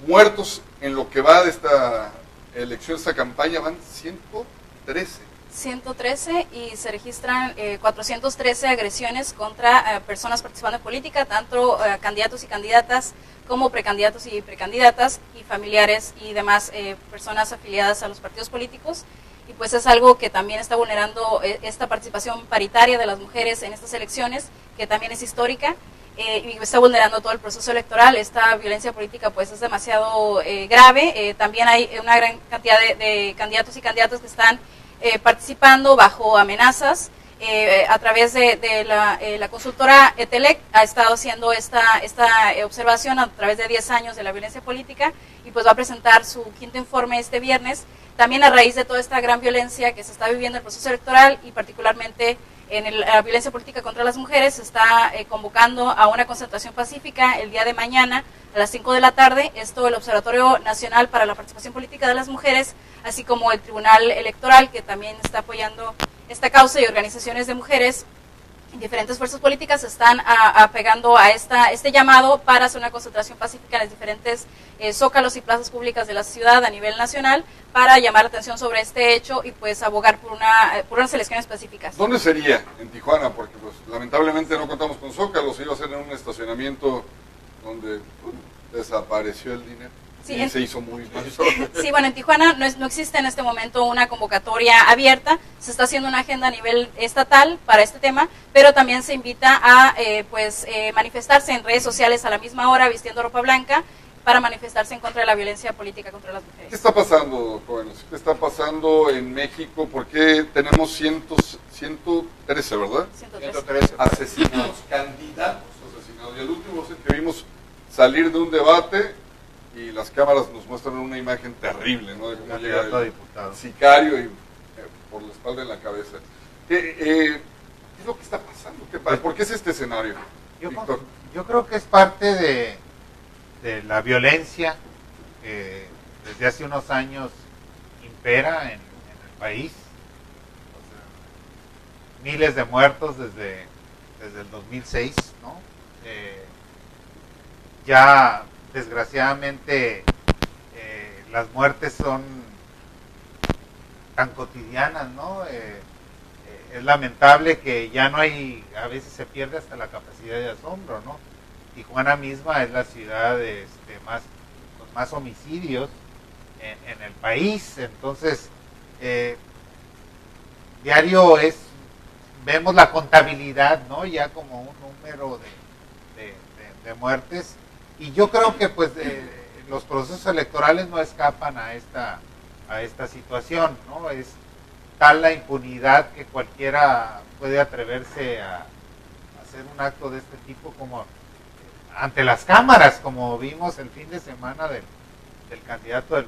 Muertos en lo que va de esta elección, esta campaña, van 113. 113, y se registran 413 agresiones contra personas participando en política, tanto candidatos y candidatas como precandidatos y precandidatas, y familiares y demás personas afiliadas a los partidos políticos. Y pues es algo que también está vulnerando esta participación paritaria de las mujeres en estas elecciones, que también es histórica, y está vulnerando todo el proceso electoral. Esta violencia política pues es demasiado grave. También hay una gran cantidad de candidatos y candidatas que están participando bajo amenazas, a través de la consultora ETELEC ha estado haciendo esta observación a través de 10 años de la violencia política y pues va a presentar su quinto informe este viernes, también a raíz de toda esta gran violencia que se está viviendo en el proceso electoral y particularmente en la violencia política contra las mujeres. Se está convocando a una concentración pacífica el día de mañana a las 5 de la tarde, esto el Observatorio Nacional para la Participación Política de las Mujeres, así como el Tribunal Electoral, que también está apoyando esta causa, y organizaciones de mujeres en diferentes fuerzas políticas están apegando a este llamado para hacer una concentración pacífica en las diferentes zócalos y plazas públicas de la ciudad a nivel nacional para llamar la atención sobre este hecho y pues abogar por unas elecciones pacíficas. ¿Dónde sería? En Tijuana, porque pues lamentablemente no contamos con zócalos, iba a ser en un estacionamiento donde desapareció el dinero. Sí, y se hizo muy mal. Sí, bueno, en Tijuana no existe en este momento una convocatoria abierta, se está haciendo una agenda a nivel estatal para este tema, pero también se invita a manifestarse en redes sociales a la misma hora vistiendo ropa blanca para manifestarse en contra de la violencia política contra las mujeres. ¿Qué está pasando, jóvenes? ¿Qué está pasando en México? ¿Por qué tenemos 113, verdad? 113 Asesinados, candidatos asesinados. Y el último es el que vimos salir de un debate y las cámaras nos muestran una imagen terrible, ¿no? De cómo llega el sicario y por la espalda en la cabeza. ¿Qué es lo que está pasando? ¿Por qué es este escenario, Víctor? Yo creo que es parte de la violencia que desde hace unos años impera en el país. O sea, miles de muertos desde el 2006, ¿no? Ya desgraciadamente las muertes son tan cotidianas, ¿no? Es lamentable que ya no hay, a veces se pierde hasta la capacidad de asombro, ¿no? Tijuana misma es la ciudad con más homicidios en el país, entonces diario vemos la contabilidad, ¿no? Ya como un número de muertes. Y yo creo que pues los procesos electorales no escapan a esta situación, ¿no? Es tal la impunidad que cualquiera puede atreverse a hacer un acto de este tipo como ante las cámaras, como vimos el fin de semana del candidato del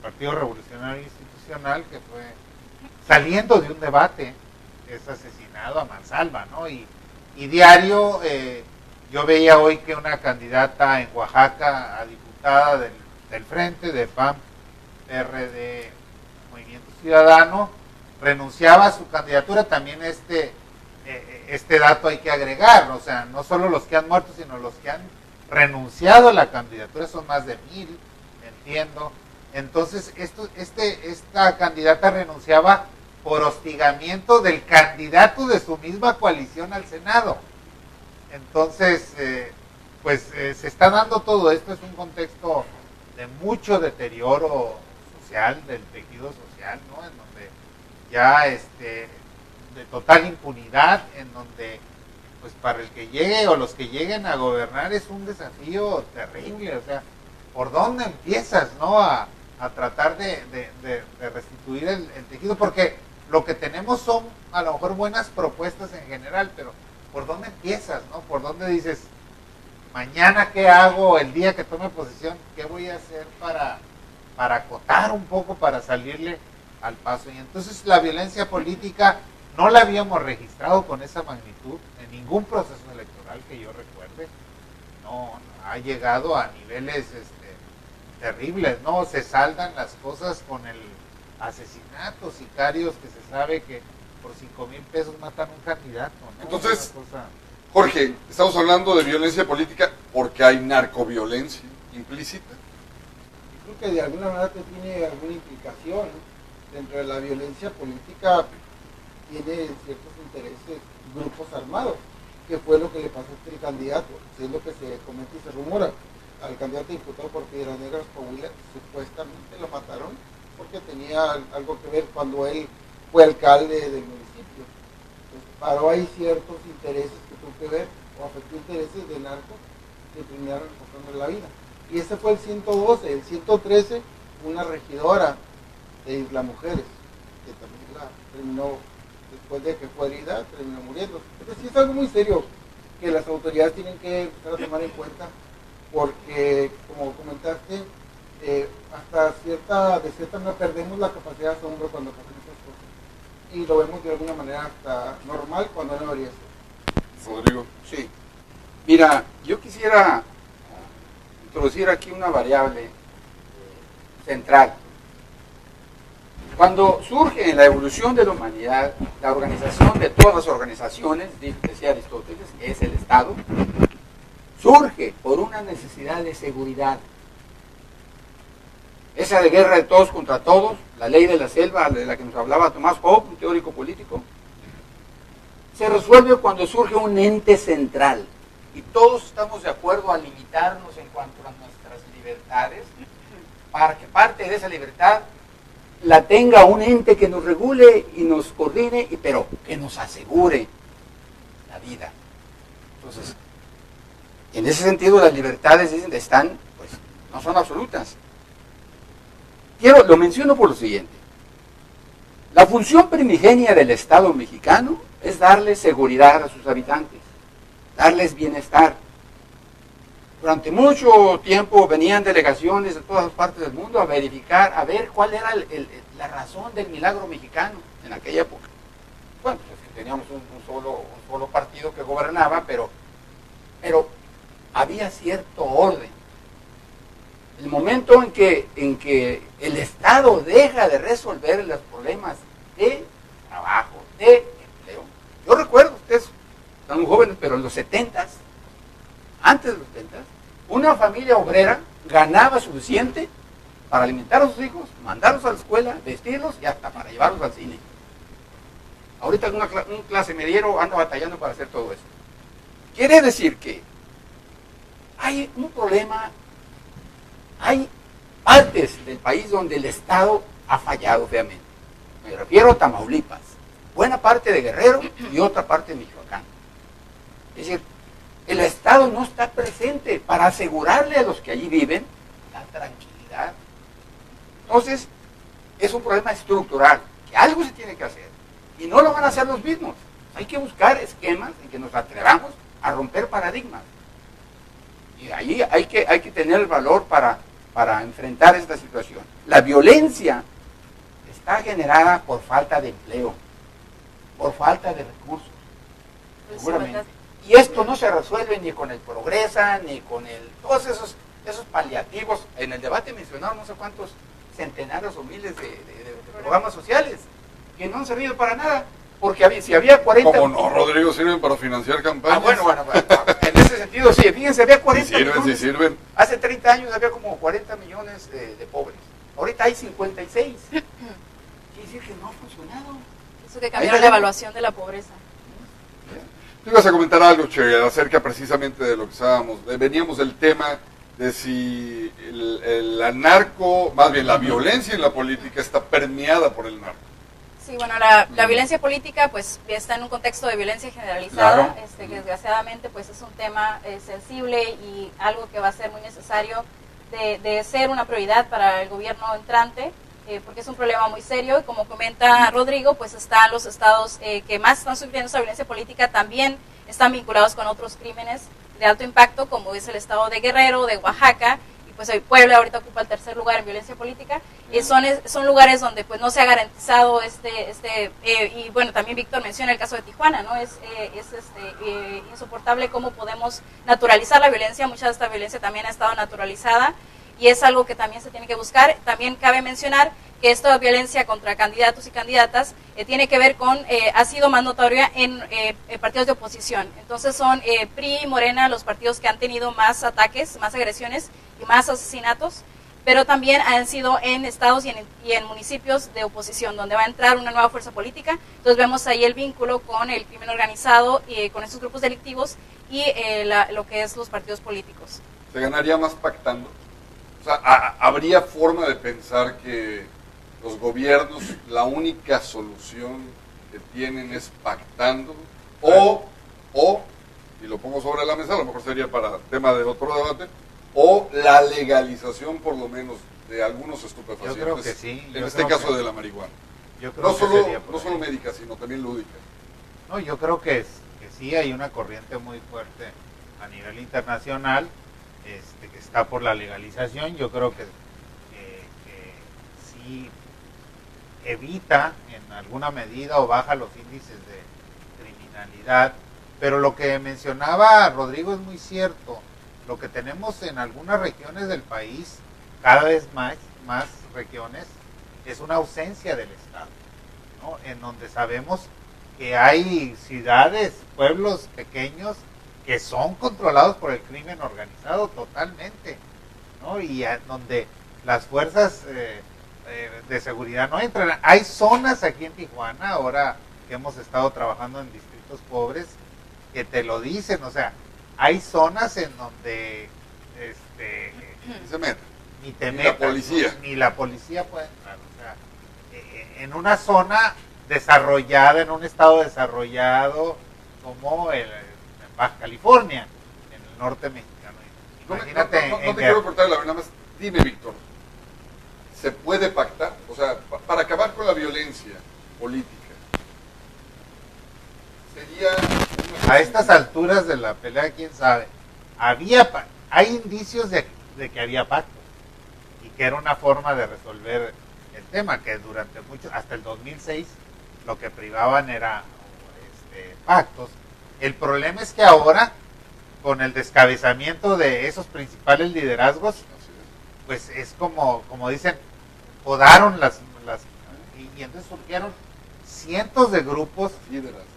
Partido Revolucionario Institucional, que fue saliendo de un debate, es asesinado a mansalva, ¿no? Y diario... yo veía hoy que una candidata en Oaxaca a diputada del Frente, de PAN, PRD, Movimiento Ciudadano, renunciaba a su candidatura. También este dato hay que agregar, o sea, no solo los que han muerto, sino los que han renunciado a la candidatura, son más de 1,000, entiendo. Entonces, esta candidata renunciaba por hostigamiento del candidato de su misma coalición al Senado. Entonces, se está dando todo esto, es un contexto de mucho deterioro social, del tejido social, ¿no? En donde ya de total impunidad, en donde pues para el que llegue o los que lleguen a gobernar es un desafío terrible, o sea, ¿por dónde empiezas, no? A tratar de restituir el tejido, porque lo que tenemos son a lo mejor buenas propuestas en general, pero ¿por dónde empiezas, no? ¿Por dónde dices, mañana qué hago, el día que tome posesión, qué voy a hacer para acotar un poco, para salirle al paso? Y entonces la violencia política no la habíamos registrado con esa magnitud en ningún proceso electoral que yo recuerde. No ha llegado a niveles terribles, ¿no? Se saldan las cosas con el asesinato, sicarios que se sabe que por 5,000 pesos matan a un candidato, ¿no? Entonces, Jorge, estamos hablando de violencia política porque hay narcoviolencia implícita. Yo creo que de alguna manera tiene alguna implicación dentro de la violencia política, tiene ciertos intereses, grupos armados, que fue lo que le pasó a este candidato, es lo que se comenta y se rumora. Al candidato diputado por Piedras Negras, Coahuila, supuestamente lo mataron porque tenía algo que ver cuando él fue alcalde del municipio. Entonces, paró ahí ciertos intereses que tuvo que ver, o afectó intereses de narcos que terminaron costándole la vida. Y ese fue el 112, el 113, una regidora de Isla Mujeres, que también la terminó después de que fue herida, terminó muriendo. Entonces sí es algo muy serio que las autoridades tienen que empezar a tomar en cuenta, porque como comentaste, de cierta manera perdemos la capacidad de asombro cuando pasan esas cosas, y lo vemos de alguna manera hasta normal cuando no debería ser. Rodrigo. Sí. Mira, yo quisiera introducir aquí una variable central. Cuando surge en la evolución de la humanidad la organización de todas las organizaciones, decía Aristóteles, que es el Estado, surge por una necesidad de seguridad. Esa de guerra de todos contra todos, la ley de la selva de la que nos hablaba Tomás Hobbes, un teórico político, se resuelve cuando surge un ente central y todos estamos de acuerdo a limitarnos en cuanto a nuestras libertades, para que parte de esa libertad la tenga un ente que nos regule y nos coordine, pero que nos asegure la vida. Entonces, en ese sentido las libertades están, pues, no son absolutas. Lo menciono por lo siguiente. La función primigenia del Estado mexicano es darle seguridad a sus habitantes, darles bienestar. Durante mucho tiempo venían delegaciones de todas partes del mundo a verificar, a ver cuál era la razón del milagro mexicano en aquella época. Bueno, pues es que teníamos un solo partido que gobernaba, pero había cierto orden. El momento en que el Estado deja de resolver los problemas de trabajo, de empleo. Yo recuerdo, ustedes están muy jóvenes, pero en los 70s, antes de los 70s, una familia obrera ganaba suficiente para alimentar a sus hijos, mandarlos a la escuela, vestirlos y hasta para llevarlos al cine. Ahorita un clase mediero anda batallando para hacer todo eso. Quiere decir que hay un problema, hay partes del país donde el Estado ha fallado feamente. Me refiero a Tamaulipas, buena parte de Guerrero y otra parte de Michoacán. Es decir, el Estado no está presente para asegurarle a los que allí viven la tranquilidad. Entonces, es un problema estructural, que algo se tiene que hacer. Y no lo van a hacer los mismos. Hay que buscar esquemas en que nos atrevamos a romper paradigmas. Y ahí hay que tener el valor para enfrentar esta situación. La violencia está generada por falta de empleo, por falta de recursos, seguramente. Y esto no se resuelve ni con el Progresa, ni con todos esos paliativos. En el debate mencionaron no sé cuántos centenares o miles de programas sociales que no han servido para nada. Porque si había 40... ¿Cómo no, Rodrigo? ¿Sirven para financiar campañas? Bueno, en ese sentido sí. Fíjense, había 40 millones. Sí sirven. Hace 30 años había como 40 millones de pobres. Ahorita hay 56. Quiere decir que no ha funcionado. Eso que cambiaron la evaluación de la pobreza. Tú ibas a comentar algo, Che, acerca precisamente de lo que estábamos. Veníamos del tema de si el narco, más bien la violencia en la política está permeada por el narco. Sí, bueno, la violencia política pues está en un contexto de violencia generalizada, Claro. Que desgraciadamente pues es un tema sensible y algo que va a ser muy necesario de ser una prioridad para el gobierno entrante, porque es un problema muy serio y como comenta Rodrigo, pues están los estados que más están sufriendo esa violencia política, también están vinculados con otros crímenes de alto impacto, como es el estado de Guerrero, de Oaxaca, y pues el Puebla ahorita ocupa el tercer lugar en violencia política, son lugares donde pues no se ha garantizado y bueno, también Víctor menciona el caso de Tijuana, ¿no? Es insoportable cómo podemos naturalizar la violencia, mucha de esta violencia también ha estado naturalizada, y es algo que también se tiene que buscar. También cabe mencionar que esta violencia contra candidatos y candidatas tiene que ver ha sido más notoria en partidos de oposición. Entonces son PRI y Morena los partidos que han tenido más ataques, más agresiones y más asesinatos, pero también han sido en estados y en municipios de oposición, donde va a entrar una nueva fuerza política. Entonces vemos ahí el vínculo con el crimen organizado, y con estos grupos delictivos y lo que es los partidos políticos. ¿Se ganaría más pactando? O sea, ¿habría forma de pensar que los gobiernos la única solución que tienen es pactando? O, y lo pongo sobre la mesa, a lo mejor sería para tema de otro debate, o la legalización por lo menos de algunos estupefacientes, Yo creo que sí. en este caso de la marihuana. No solo médica, sino también lúdica. Yo creo que sería por No ahí. solo médica, sino también lúdica. No, yo creo que sí hay una corriente muy fuerte a nivel internacional que está por la legalización. Yo creo que sí evita en alguna medida o baja los índices de criminalidad. Pero lo que mencionaba Rodrigo es muy cierto. Lo que tenemos en algunas regiones del país, cada vez más regiones, es una ausencia del Estado, ¿no? En donde sabemos que hay ciudades, pueblos pequeños que son controlados por el crimen organizado totalmente, ¿no? Y donde las fuerzas de seguridad no entran. Hay zonas aquí en Tijuana, ahora que hemos estado trabajando en distritos pobres, que te lo dicen, o sea, hay zonas en donde Se mete. ni te Ni metas, la policía. ¿no? Ni la policía puede entrar, o sea, en una zona desarrollada, en un estado desarrollado como en Baja California, en el norte mexicano. Imagínate. No te quiero cortar la verdad, nada más dime, Víctor, ¿se puede pactar? O sea, para acabar con la violencia política, sería... A estas alturas de la pelea, quién sabe. Hay indicios de que había pacto y que era una forma de resolver el tema, que durante hasta el 2006 lo que privaban era pactos. El problema es que ahora, con el descabezamiento de esos principales liderazgos, pues es como dicen, podaron y entonces surgieron cientos de grupos.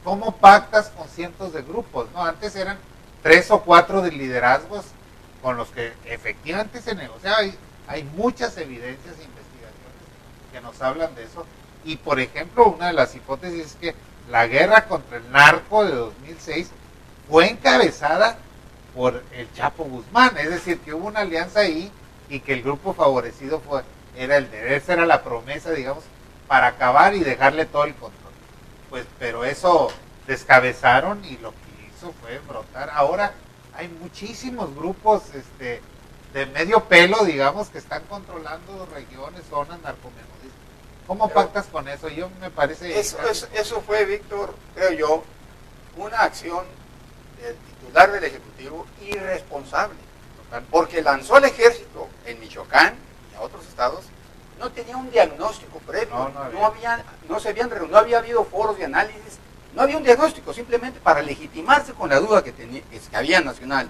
¿Cómo pactas con cientos de grupos? ¿No? Antes eran 3 o 4 de liderazgos con los que efectivamente se negociaba. Hay muchas evidencias e investigaciones que nos hablan de eso. Y por ejemplo, una de las hipótesis es que la guerra contra el narco de 2006 fue encabezada por el Chapo Guzmán. Es decir, que hubo una alianza ahí y que el grupo favorecido esa era la promesa, digamos, para acabar y dejarle todo el control. Pues, pero eso descabezaron y lo que hizo fue brotar. Ahora hay muchísimos grupos de medio pelo, digamos, que están controlando regiones, zonas narcomenudistas. ¿Cómo pactas con eso? Yo me parece... Eso fue, Víctor, creo yo, una acción del titular del Ejecutivo irresponsable. Total. Porque lanzó al ejército en Michoacán y a otros estados, no tenía un diagnóstico previo, no había habido foros de análisis, no había un diagnóstico, simplemente para legitimarse con la duda que había nacional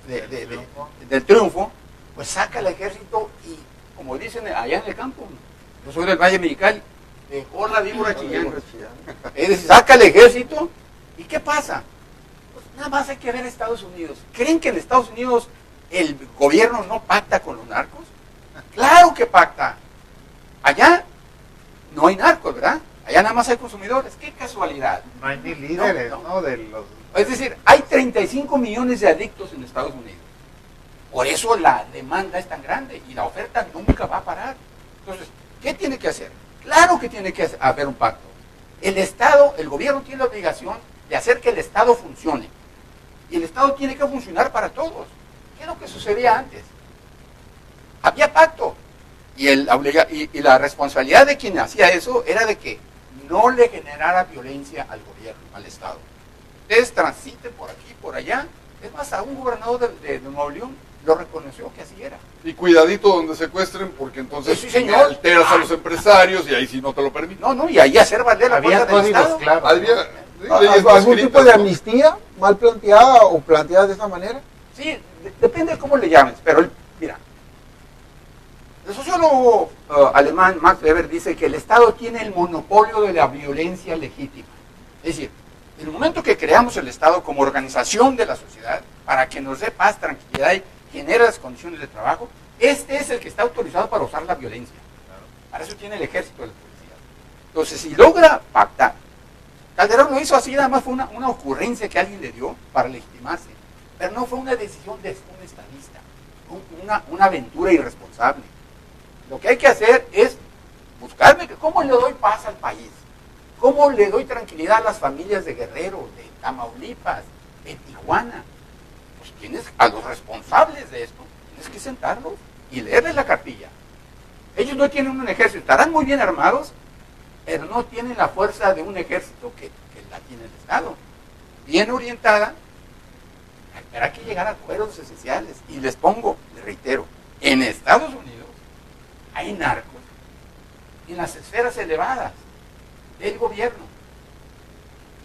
del triunfo, pues saca al ejército y, como dicen allá en el campo, yo soy del Valle Mexicali, dejó la víbora chillando. Es decir, saca al ejército y ¿qué pasa? Pues nada más hay que ver a Estados Unidos. ¿Creen que en Estados Unidos el gobierno no pacta con los narcos? Claro que pacta. Allá no hay narcos, ¿verdad? Allá nada más hay consumidores. ¡Qué casualidad! No hay ni líderes, ¿no? De los... Es decir, hay 35 millones de adictos en Estados Unidos. Por eso la demanda es tan grande y la oferta nunca va a parar. Entonces, ¿qué tiene que hacer? Claro que tiene que haber un pacto. El Estado, el gobierno tiene la obligación de hacer que el Estado funcione. Y el Estado tiene que funcionar para todos. ¿Qué es lo que sucedía antes? Había pacto. Y la responsabilidad de quien hacía eso era de que no le generara violencia al gobierno, al Estado. Ustedes transiten por aquí, por allá. Es más, a un gobernador de Nuevo León lo reconoció que así era. Y cuidadito donde secuestren, porque entonces Sí, señor. alteras a los empresarios y ahí sí no te lo permiten. No, y ahí hacer valer la Había fuerza del códigos Estado. claros. Había ¿Algún leyes no tipo escritas, de ¿no? amnistía mal planteada o planteada de esa manera? Sí, depende de cómo le llames, pero mira, el sociólogo alemán Max Weber dice que el Estado tiene el monopolio de la violencia legítima. Es decir, en el momento que creamos el Estado como organización de la sociedad, para que nos dé paz, tranquilidad y genere las condiciones de trabajo, este es el que está autorizado para usar la violencia. Para eso tiene el ejército de la policía. Entonces, si logra pactar, Calderón lo hizo así, nada más fue una ocurrencia que alguien le dio para legitimarse, pero no fue una decisión de un estadista, una aventura irresponsable. Lo que hay que hacer es buscarme cómo le doy paz al país, cómo le doy tranquilidad a las familias de Guerrero, de Tamaulipas, de Tijuana. Pues tienes a los responsables de esto, tienes que sentarlos y leerles la cartilla. Ellos no tienen un ejército, estarán muy bien armados, pero no tienen la fuerza de un ejército que la tiene el Estado. Bien orientada, habrá que llegar a acuerdos esenciales. Y les reitero, en Estados Unidos hay narcos en las esferas elevadas del gobierno.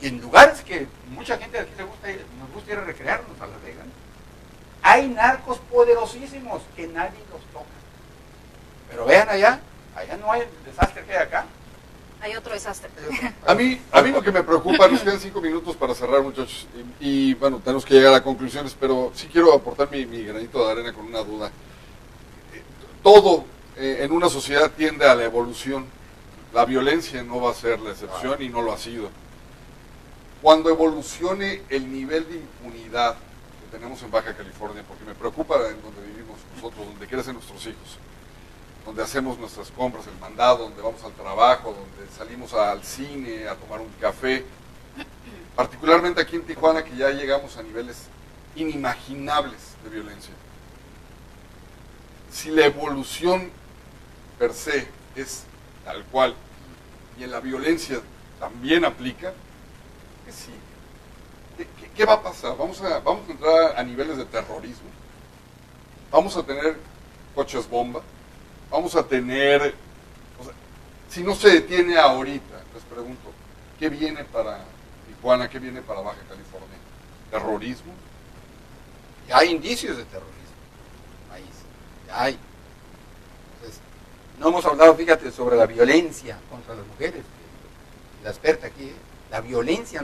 Y en lugares que mucha gente de aquí nos gusta ir a recrearnos a Las Vegas, hay narcos poderosísimos que nadie los toca. Pero vean allá no hay el desastre que hay acá. Hay otro desastre. A mí lo que me preocupa, nos quedan 5 minutos para cerrar, muchachos, y bueno, tenemos que llegar a conclusiones, pero sí quiero aportar mi granito de arena con una duda. Todo en una sociedad tiende a la evolución. La violencia no va a ser la excepción y no lo ha sido. Cuando evolucione el nivel de impunidad que tenemos en Baja California, porque me preocupa en donde vivimos nosotros, donde crecen nuestros hijos, donde hacemos nuestras compras, el mandado, donde vamos al trabajo, donde salimos al cine, a tomar un café, particularmente aquí en Tijuana, que ya llegamos a niveles inimaginables de violencia. Si la evolución per se es tal cual, y en la violencia también aplica, ¿qué sigue? ¿Qué va a pasar? ¿Vamos a entrar a niveles de terrorismo? ¿Vamos a tener coches bomba? Vamos a tener, si no se detiene ahorita, les pregunto, ¿qué viene para Tijuana, qué viene para Baja California? ¿Terrorismo? Ya hay indicios de terrorismo. Ahí sí, ya hay. Entonces, no hemos hablado, fíjate, sobre la violencia contra las mujeres. La experta aquí, la violencia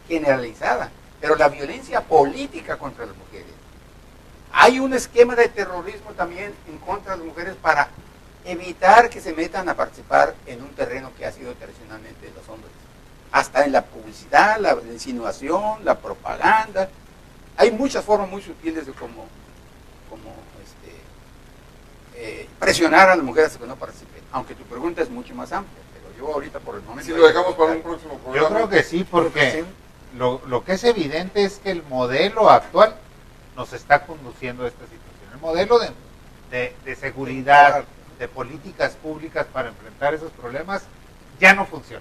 generalizada, pero la violencia política contra las mujeres. Hay un esquema de terrorismo también en contra de las mujeres para evitar que se metan a participar en un terreno que ha sido tradicionalmente de los hombres. Hasta en la publicidad, la insinuación, la propaganda. Hay muchas formas muy sutiles de cómo presionar a las mujeres a que no participen. Aunque tu pregunta es mucho más amplia, pero yo ahorita por el momento... Si lo dejamos para un próximo programa. Yo creo que sí, porque lo que es evidente es que el modelo actual nos está conduciendo a esta situación. El modelo de seguridad, de políticas públicas para enfrentar esos problemas, ya no funciona.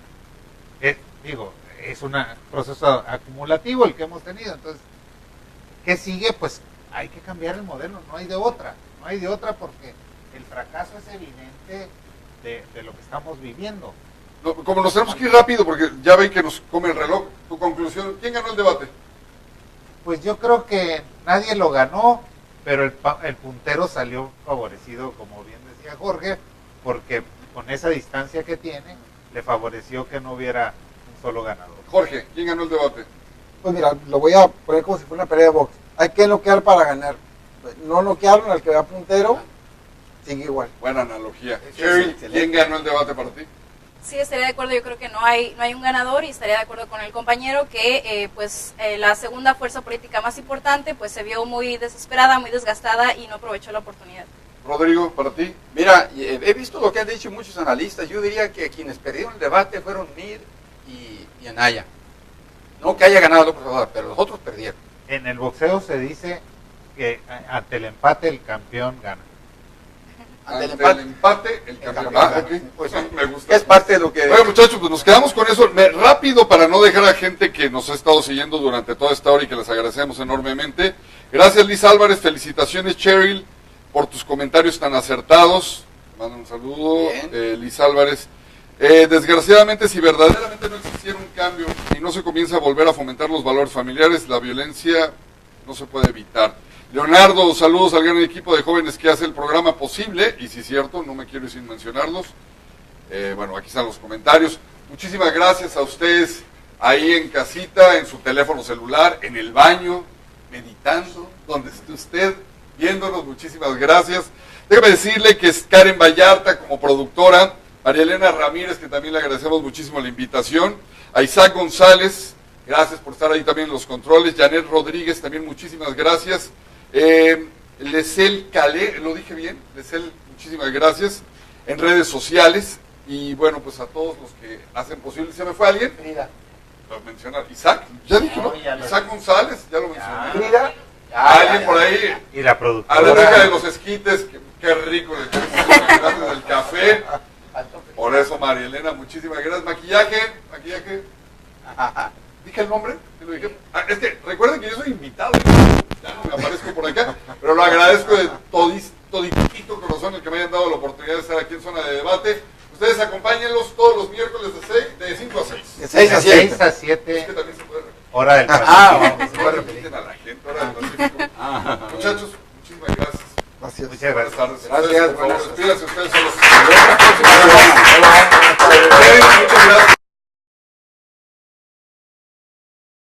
Es un proceso acumulativo el que hemos tenido. Entonces, ¿qué sigue? Pues hay que cambiar el modelo, no hay de otra. No hay de otra porque el fracaso es evidente de lo que estamos viviendo. No, como nos tenemos que ir rápido porque ya ven que nos come el reloj, tu conclusión, ¿quién ganó el debate? Pues yo creo que nadie lo ganó, pero el puntero salió favorecido, como bien decía Jorge, porque con esa distancia que tiene, le favoreció que no hubiera un solo ganador. Jorge, ¿quién ganó el debate? Pues mira, lo voy a poner como si fuera una pelea de box. Hay que noquear para ganar. No noquearon al que va puntero, sigue igual. Buena analogía. Sí, Cheryl, excelente. ¿quién ganó el debate para ti? Sí, estaría de acuerdo. Yo creo que no hay un ganador y estaría de acuerdo con el compañero que la segunda fuerza política más importante pues se vio muy desesperada, muy desgastada y no aprovechó la oportunidad. Rodrigo, para ti. Mira, he visto lo que han dicho muchos analistas. Yo diría que quienes perdieron el debate fueron Mir y Anaya. No que haya ganado López Obrador, pero los otros perdieron. En el boxeo se dice que ante el empate el campeón gana. Ante el empate, el campeón. campeón. Ok, Pues, me gusta. es parte de lo que... Bueno, muchachos, pues nos quedamos con eso. Rápido para no dejar a gente que nos ha estado siguiendo durante toda esta hora y que les agradecemos enormemente. Gracias, Liz Álvarez. Felicitaciones, Cheryl, por tus comentarios tan acertados. Te mando un saludo, Liz Álvarez. Desgraciadamente, si verdaderamente no existiera un cambio y no se comienza a volver a fomentar los valores familiares, la violencia no se puede evitar. Leonardo, saludos al gran equipo de jóvenes que hace el programa posible, y si es cierto, no me quiero ir sin mencionarlos. Bueno, aquí están los comentarios. Muchísimas gracias a ustedes ahí en casita, en su teléfono celular, en el baño, meditando, donde esté usted viéndonos. Muchísimas gracias. Déjame decirle que es Karen Vallarta como productora, María Elena Ramírez, que también le agradecemos muchísimo la invitación, a Isaac González, gracias por estar ahí también en los controles, Janet Rodríguez, también muchísimas gracias, Lesel Calé, ¿lo dije bien? Lesel, muchísimas gracias, en redes sociales, y bueno, pues a todos los que hacen posible. ¿Se me fue alguien? Frida. Lo mencionar. Isaac, ya dije, ¿no? ya lo Isaac González, ya lo mencioné. Frida. Alguien por ahí, Y la a la productora. chica de los esquites, qué rico, gracias del café. Por eso, María Elena, muchísimas gracias. Maquillaje. ¿Dije el nombre? ¿Sí lo dije? Es que recuerden que yo soy invitado, ya no me aparezco por acá, pero lo agradezco de toditito corazón el que me hayan dado la oportunidad de estar aquí en Zona de Debate. Ustedes acompáñenlos todos los miércoles de 5 a 6. De 6 a 7. 6 a 7. Es que también se puede repetir. Hora del Se puede repetir a la gente, hora del Pacífico. Muchachos, muchísimas gracias. Gracias. Muchas Buenas gracias. tardes. Gracias. Ustedes, por favor, despídanse ustedes solos. Hasta luego.